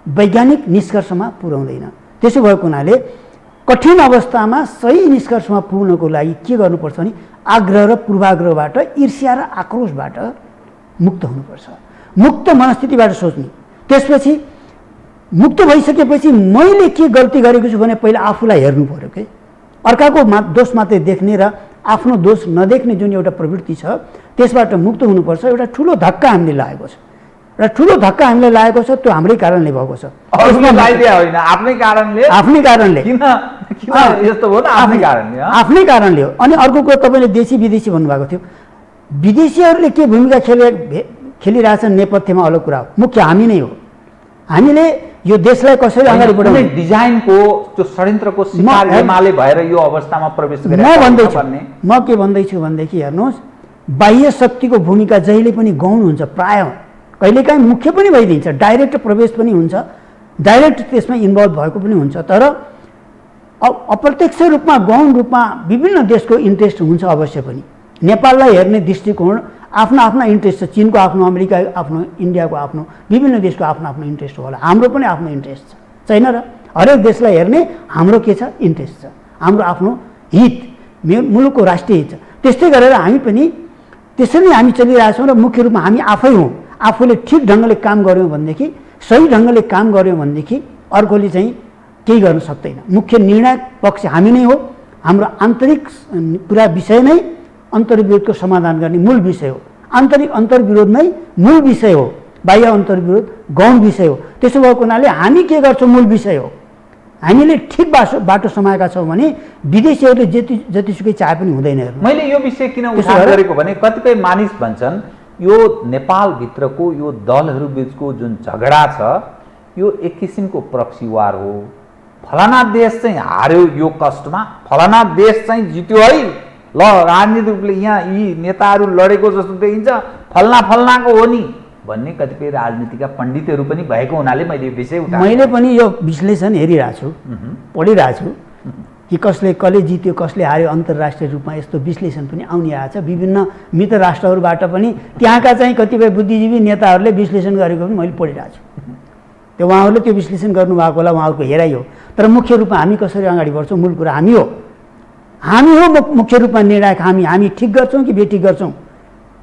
वैज्ञानिक निष्कर्षमा पुर्याउँदैन। त्यसो भएको हुनाले कठिन अवस्थामा सही निष्कर्षमा पुग्नको लागि के गर्नुपर्छ भने आग्रह र पूर्वाग्रहबाट, ईर्ष्या र आक्रोशबाट मुक्त हुनुपर्छ। मुक्त मनस्थितिबाट सोच्ने। त्यसपछि मुक्त भइसकेपछि मैले के गल्ती गरेको छु भने पहिला आफूलाई हेर्नु पर्यो के। अर्काको दोष मात्रै देख्ने र आफ्नो दोष नदेख्ने जुन एउटा प्रवृत्ति छ त्यसबाट मुक्त हुनुपर्छ। एउटा ठुलो धक्का हामीले लागेको छ, र ठुलो धक्का हामीले लागेको छ, त्यो हाम्रै कारणले भएको छ। आफ्नै कारणले यस्तो हो, आफ्नै कारणले हो। अनि अर्को कुरा, तपाईँले देशी विदेशी भन्नुभएको थियो। विदेशीहरूले के भूमिका खेलिरहेछन् नेपथ्यमा अलग कुरा हो, मुख्य हामी नै हो। हामीले यो देशलाई कसरी अगाडि बढाउने डिजाइनको त्यो षड्यन्त्रको शिकार एमाले भएर यो अवस्थामा प्रवेश गरेको म के भन्दैछु भनेदेखि हेर्नुहोस्, बाह्य शक्तिको भूमिका जहिले पनि गौण हुन्छ। प्राय कहिलेकाहीँ मुख्य पनि भइदिन्छ, डाइरेक्ट प्रवेश पनि हुन्छ, डाइरेक्ट त्यसमा इन्भल्भ भएको पनि हुन्छ। तर अप्रत्यक्ष रूपमा गौण रूपमा विभिन्न देशको इन्ट्रेस्ट हुन्छ अवश्य पनि। नेपाललाई हेर्ने दृष्टिकोण आफ्ना आफ्ना इन्ट्रेस्ट छ। चीनको आफ्नो, अमेरिका आफ्नो, इन्डियाको आफ्नो, विभिन्न देशको आफ्नो आफ्नो इन्ट्रेस्ट होला। हाम्रो पनि आफ्नो इन्ट्रेस्ट छैन र? हरेक देशलाई हेर्ने हाम्रो के छ? इन्ट्रेस्ट छ। हाम्रो आफ्नो हित, मुलुकको राष्ट्रिय हित छ। त्यस्तै गरेर हामी पनि त्यसरी हामी चलिरहेछौँ र मुख्य रूपमा हामी आफै हौँ। आफूले ठिक ढङ्गले काम गऱ्यौँ भनेदेखि, सही ढङ्गले काम गऱ्यौँ भनेदेखि अर्कोले चाहिँ केही गर्न सक्दैन। मुख्य निर्णायक पक्ष हामी नै हो। हाम्रो आन्तरिक कुरा विषय नै अन्तर्विरोधको समाधान गर्ने मूल विषय हो। आन्तरिक अन्तर्विरोध नै मूल विषय हो, बाह्य अन्तर्विरोध गौण विषय हो। त्यसो भएको हुनाले हामी के गर्छौँ मूल विषय हो। हामीले ठिक बाटो समाएका छौँ भने विदेशीहरूले जतिसुकै चाहे पनि हुँदैन। मैले यो विषय किन उठान गरेको भने कतिपय मानिस भन्छन् यो नेपालभित्रको यो दलहरू बिचको जुन झगडा छ यो एक किसिमको प्रक्सी वार हो। फलाना देश चाहिँ हार्यो यो कष्टमा, फलाना देश चाहिँ जित्यो है, ल राजनीतिक रूपले यहाँ यी नेताहरू लडेको जस्तो देखिन्छ, फल्नाको हो नि भन्ने कतिपय राजनीतिका पण्डितहरू पनि भएको हुनाले मैले यो विषय उठाएँ। मैले पनि यो विश्लेषण हेरिरहेको छु, पढिरहेको छु कि कसले जित्यो, कसले हार्यो। अन्तर्राष्ट्रिय रूपमा यस्तो विश्लेषण पनि आउने आएको छ। विभिन्न मित्र राष्ट्रहरूबाट पनि त्यहाँका चाहिँ कतिपय बुद्धिजीवी नेताहरूले विश्लेषण गरेको पनि मैले पढिरहेको छु। त्यो उहाँहरूले त्यो विश्लेषण गर्नुभएको होला, उहाँहरूको हेराइ हो। तर मुख्य रूपमा हामी कसरी अगाडि बढ्छौँ, मूल कुरा हामी हो। हामी हो मुख्य रूपमा निर्णायक। हामी ठिक गर्छौँ कि बेठिक गर्छौँ।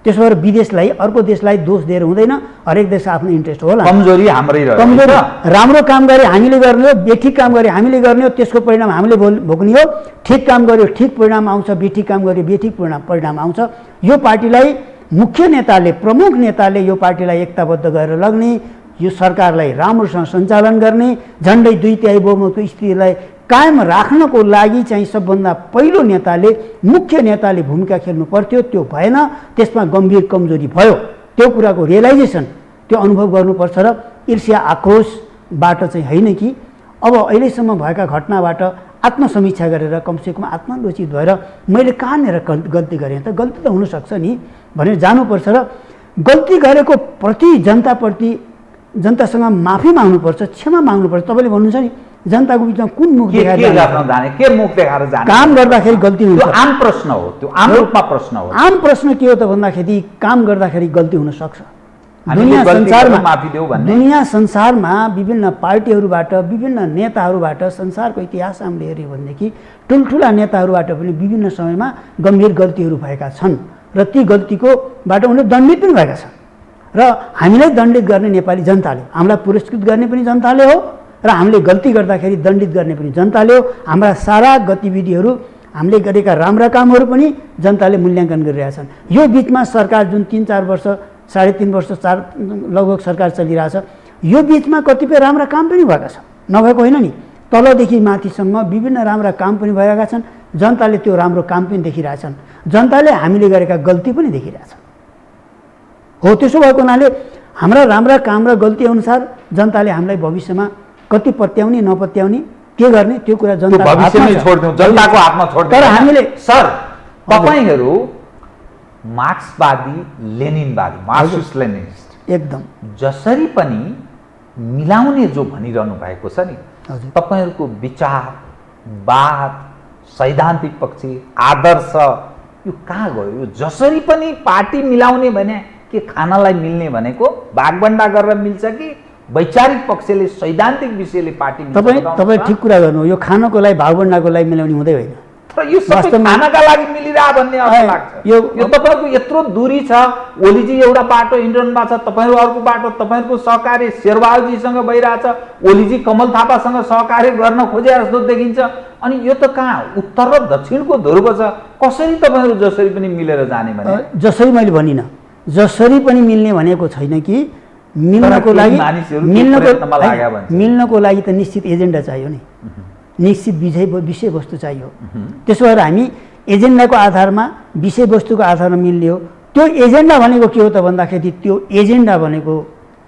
त्यसो भएर विदेशलाई, अर्को देशलाई दोष दिएर हुँदैन। हरेक देशको आफ्नो इन्ट्रेस्ट होला। कमजोरी हाम्रै रह्यो। कमजोरी, राम्रो काम गरे हामीले गर्ने हो, बेठिक काम गरे हामीले गर्ने हो, त्यसको परिणाम हामीले भोग्ने हो। ठिक काम गर्यो ठिक परिणाम आउँछ, बेठिक काम गर्यो बेठिक परिणाम आउँछ। यो पार्टीलाई मुख्य नेताले, प्रमुख नेताले यो पार्टीलाई एकताबद्ध गरेर लग्ने, यो सरकारलाई राम्रोसँग सञ्चालन गर्ने, झन्डै 2/3 बहुमतको स्थितिलाई कायम राख्नको लागि चाहिँ सबभन्दा पहिलो मुख्य नेताले भूमिका खेल्नु पर्थ्यो। त्यो भएन, त्यसमा गम्भीर कमजोरी भयो। त्यो कुराको रियलाइजेसन, त्यो अनुभव गर्नुपर्छ र ईर्ष्या आक्रोशबाट चाहिँ होइन कि अब अहिलेसम्म भएका घटनाबाट आत्मसमीक्षा गरेर कमसेकम आत्मालोचित भएर मैले कहाँनिर गल्ती गरेँ त, गल्ती त हुनसक्छ नि भनेर जानुपर्छ र गल्ती गरेको प्रति जनतासँग माफी माग्नुपर्छ, क्षमा माग्नुपर्छ। तपाईँले भन्नुहुन्छ नि जनताको बिचमा कुन मुख देखाएर जाने, काम गर्दाखेरि गल्ती हुन्छ। आम प्रश्न हो, त्यो आम रूपमा प्रश्न हो। आम प्रश्न के हो त भन्दाखेरि काम गर्दाखेरि गल्ती हुन सक्छ। दुनिया संसारमा माफी देऊ भन्ने दुनिया संसारमा विभिन्न पार्टीहरूबाट विभिन्न नेताहरूबाट संसारको इतिहास हामीले हेऱ्यौँ भनेदेखि ठुल्ठुला नेताहरूबाट पनि विभिन्न समयमा गम्भीर गल्तीहरू भएका छन् र ती गल्तीकोबाट उनीहरू दण्डित पनि भएका छन् र हामीलाई दण्डित गर्ने नेपाली जनताले, हामीलाई पुरस्कृत गर्ने पनि जनताले हो र हामीले गल्ती गर्दाखेरि दण्डित गर्ने पनि जनताले हो। हाम्रा सारा गतिविधिहरू, हामीले गरेका राम्रा कामहरू पनि जनताले मूल्याङ्कन गरिरहेछन्। यो बिचमा सरकार जुन 3-4 वर्ष 3.5 वर्ष लगभग सरकार चलिरहेछ, यो बिचमा कतिपय राम्रा काम पनि भएका छन्, नभएको होइन नि। तलदेखि माथिसम्म विभिन्न राम्रा काम पनि भएका छन्। जनताले त्यो राम्रो काम पनि देखिरहेछन्, जनताले हामीले गरेका गल्ती पनि देखिरहेछन्। हो, त्यसो भएको हुनाले हाम्रा राम्रा काम र गल्ती अनुसार जनताले हामीलाई भविष्यमा कति पत्याउने नपत्याउने के गर्ने त्यो कुरा जनताको हातमा छोड्दिउँ। तर हामीले सर, तपाईहरू मार्क्सवादी लेनिनवादी, मार्क्सिस्ट लेनिनिस्ट एकदम जसरी पनि मिलाउने जो भनिरहनु भएको छ नि, तपाईहरूको विचार, वाद, सैद्धान्तिक पक्ष, आदर्श यो कहाँ गयो? यो जसरी पनि पार्टी मिलाउने भने के खानालाई मिल्ने भनेको भागबन्डा गरेर मिल्छ कि वैचारिक पक्षले सैद्धान्तिक विषयले पार्टी तपाईँ ठिक कुरा गर्नु। यो खानको लागि भागबन्डाको लागि मिलाउने हुँदै होइन, तर यो सबै खानाका लागि मिलिरह भन्ने अर्थ लाग्छ। यो तपाईको यत्रो दूरी छ। ओलीजी एउटा बाटो इन्टर्नमा छ, तपाईहरू अर्को बाटो, तपाईहरूको सहकार्य शेरबहादुरजीसँग भइरहेछ, ओलीजी कमल थापासँग सहकार्य गर्न खोजे जस्तो देखिन्छ। अनि यो त कहाँ उत्तर र दक्षिणको ध्रुव छ। कसरी तपाईहरू जसरी पनि मिलेर जाने भने? जसरी मैले भनिनँ, जसरी पनि मिल्ने भनेको छैन कि मिल्नको लागि मिल्नको लागि त निश्चित एजेन्डा चाहियो नि, निश्चित विषयवस्तु चाहियो। त्यसो भएर हामी एजेन्डाको आधारमा, विषयवस्तुको आधारमा मिल्ने हो। त्यो एजेन्डा भनेको के हो त भन्दाखेरि त्यो एजेन्डा भनेको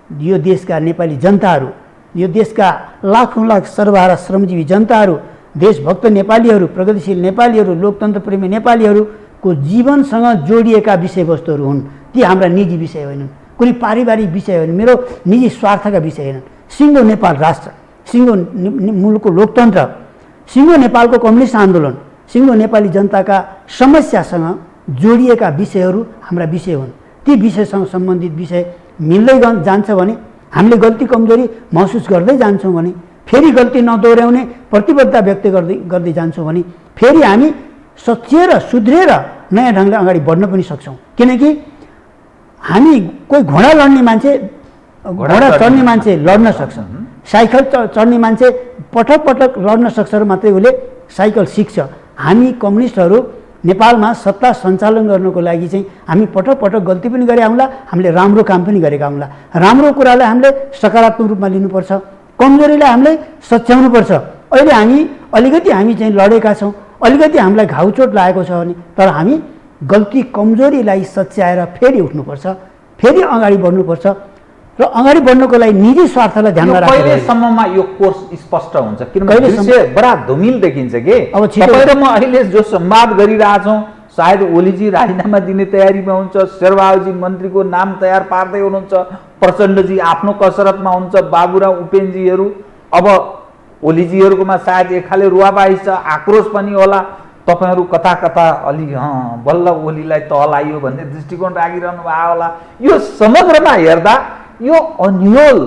यो देशका नेपाली जनताहरू, यो देशका लाखौँ लाख सर्वहारा श्रमजीवी जनताहरू, देशभक्त नेपालीहरू, प्रगतिशील नेपालीहरू, लोकतन्त्र प्रेमी नेपालीहरूको जीवनसँग जोडिएका विषयवस्तुहरू हुन्। ती हाम्रा निजी विषय होइनन्, कुनै पारिवारिक विषय होइन, मेरो निजी स्वार्थका विषय होइनन्। सिङ्गो नेपाल राष्ट्र, सिङ्गो मुलुकको लोकतन्त्र, सिङ्गो नेपालको कम्युनिस्ट आन्दोलन, सिङ्गो नेपाली जनताका समस्यासँग जोडिएका विषयहरू हाम्रा विषय हुन्। ती विषयसँग सम्बन्धित विषय मिल्दै जान्छ भने, हामीले गल्ती कमजोरी महसुस गर्दै जान्छौँ भने, फेरि गल्ती नदोहोऱ्याउने प्रतिबद्धता व्यक्त गर्दै जान्छौँ भने फेरि हामी सच्याएर सुध्रिएर नयाँ ढङ्गले अगाडि बढ्न पनि सक्छौँ। किनकि हामी कोही घोडा लड्ने मान्छे, घोडा चढ्ने मान्छे लड्न सक्छ, साइकल चढ्ने मान्छे पटक पटक लड्न सक्छ र मात्रै उसले साइकल सिक्छ। हामी कम्युनिस्टहरू नेपालमा सत्ता सञ्चालन गर्नको लागि चाहिँ हामी पटक पटक गल्ती पनि गरे आउँला, हामीले राम्रो काम पनि गरेका आउँला। राम्रो कुरालाई हामीले सकारात्मक रूपमा लिनुपर्छ, कमजोरीलाई हामीले सच्याउनुपर्छ। अहिले अलिकति हामी चाहिँ लडेका छौँ, अलिकति हामीलाई घाउचोट लागेको छ भने, तर हामी गल्ती कमजोरीलाई सच्याएर फेरि उठ्नुपर्छ, फेरि अगाडि बढ्नुपर्छ र अगाडि बढ्नको लागि निजी स्वार्थलाई ध्यानमा राखेर कहिलेसम्ममा यो कोर्स स्पष्ट हुन्छ? किनभने दृश्य बडा धुमिल देखिन्छ कि अब तपाईँ र म अहिले जो संवाद गरिरहेछौँ, सायद ओलीजी राजीनामा दिने तयारीमा हुन्छ, शेरबहादुरजी मन्त्रीको नाम तयार पार्दै हुनुहुन्छ, प्रचण्डजी आफ्नो कसरतमा हुनुहुन्छ, बाबुराम उपेन्द्रजीहरू, अब ओलीजीहरूकोमा सायद एक खाले रुवाबाही छ, आक्रोश पनि होला। तपाईहरू कता कता अलि बल्ल ओलीलाई तहलाइयो भन्ने दृष्टिकोण राखिरहनु भएको होला। यो समग्रमा हेर्दा यो अन्यल,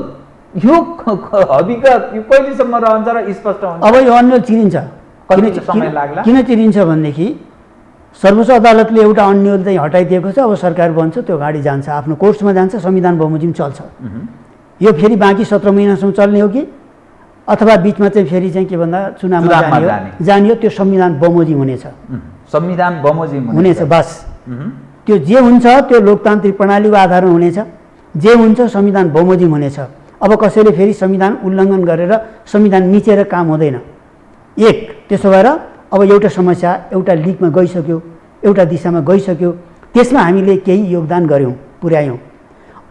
यो हकीकत यो कहिलेसम्म रहन्छ र स्पष्ट हुन्छ? अब यो अन्यल चिरिन्छ। समय लाग्ला। किन चिरिन्छ भनेदेखि सर्वोच्च अदालतले एउटा अन्यल चाहिँ हटाइदिएको छ। अब सरकार बन्छ, त्यो गाडी जान्छ, आफ्नो कोर्समा जान्छ, संविधान बमोजिम चल्छ। यो फेरि बाँकी 17 महिनासम्म चल्ने हो कि अथवा बिचमा चाहिँ फेरि चाहिँ के भन्दा चुनावमा जाने हो? त्यो संविधान बमोजिम हुनेछ, संविधान बमोजिम हुनेछ। बस त्यो जे हुन्छ त्यो लोकतान्त्रिक प्रणालीको आधारमा हुनेछ, जे हुन्छ संविधान बमोजिम हुनेछ। अब कसैले फेरि संविधान उल्लङ्घन गरेर संविधान मिचेर काम हुँदैन। एक, त्यसो भएर अब एउटा समस्या एउटा लिगमा गइसक्यो, एउटा दिशामा गइसक्यो, त्यसमा हामीले केही योगदान गऱ्यौँ, पुर्यायौँ।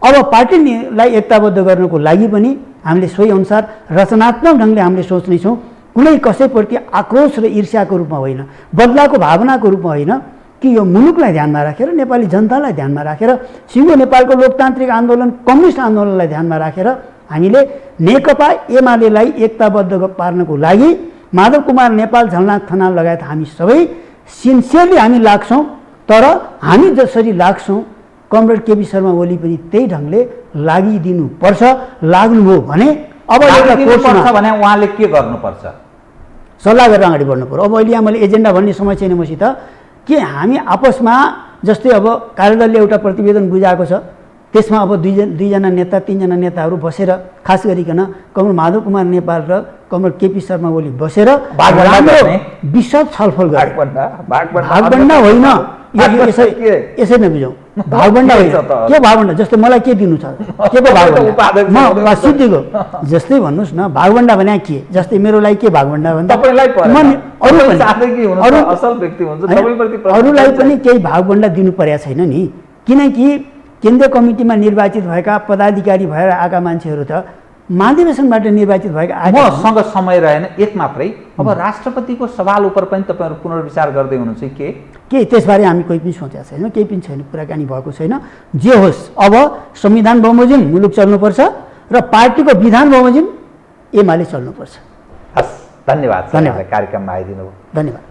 अब पार्टीलाई एकताबद्ध गर्नको लागि पनि हामीले सोही अनुसार रचनात्मक ढङ्गले हामीले सोच्नेछौँ। कुनै कसैप्रति आक्रोश र ईर्ष्याको रूपमा होइन, बदलाको भावनाको रूपमा होइन, कि यो मुलुकलाई ध्यानमा राखेर, नेपाली जनतालाई ध्यानमा राखेर, सिङ्गो नेपालको लोकतान्त्रिक आन्दोलन, कम्युनिस्ट आन्दोलनलाई ध्यानमा राखेर हामीले नेकपा एमालेलाई एकताबद्ध पार्नको लागि माधव कुमार नेपाल, झलनाथ खनाल लगायत हामी सबै सिन्सियरली हामी लाग्छौँ। तर हामी जसरी लाग्छौँ कमरेड केपी शर्मा ओली पनि त्यही ढङ्गले लागिदिनुपर्छ। लाग्नुभयो भने अब एउटा कोर्समा भने उहाँले के गर्नुपर्छ? सल्लाह गरेर अगाडि बढ्नु पर्यो। अब अहिले यहाँ मैले एजेन्डा भन्ने समय छैन मसित, के हामी आपसमा जस्तै अब कार्यदलले एउटा प्रतिवेदन बुझाएको छ, त्यसमा अब दुईजना नेता तीनजना नेताहरू बसेर खास गरिकन कमरेड माधव कुमार नेपाल र कमरेड केपी शर्मा ओली बसेर विशद छलफल गरे। भागभण्डा होइन, यसै नबुझौँ। भागभण्डा होइन, के भागभण्डा? जस्तै मलाई के दिनु छ, के को भागभण्डा? म सिद्धिको जस्तै भन्नुहोस् न, भागभण्डा भने के? जस्तै मेरो लागि के भागभण्डा भन्दा अरूलाई पनि केही भागभण्डा दिनु परेको छैन नि, किनकि केन्द्रीय कमिटीमा निर्वाचित भएका पदाधिकारी भएर आएका मान्छेहरू त महाधिवेशनबाट निर्वाचित भएका मसँग समय रहेन, एक मात्रै। अब राष्ट्रपतिको सवाल उपर पनि तपाईँहरू पुनर्विचार गर्दै हुनुहुन्छ के त्यसबारे हामी कोही पनि सोचेका छैन, केही पनि छैन, कुराकानी भएको छैन। जे होस्, अब संविधान बमोजिम मुलुक चल्नुपर्छ र पार्टीको विधान बमोजिम एमाले चल्नुपर्छ। हस्, धन्यवाद कार्यक्रममा आइदिनु भयो। धन्यवाद।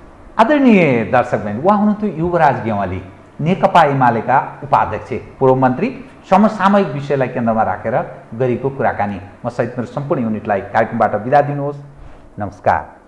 आदरणीय दर्शकवृन्द, उहाँ हुनुहुन्थ्यो युवराज गेवाली, नेकपा एमालेका उपाध्यक्ष, पूर्व मन्त्री। समसामयिक विषयलाई केन्द्रमा राखेर गरेको कुराकानी। म सहित मेरो सम्पूर्ण युनिटलाई कार्यक्रमबाट बिदा दिनुहोस्। नमस्कार।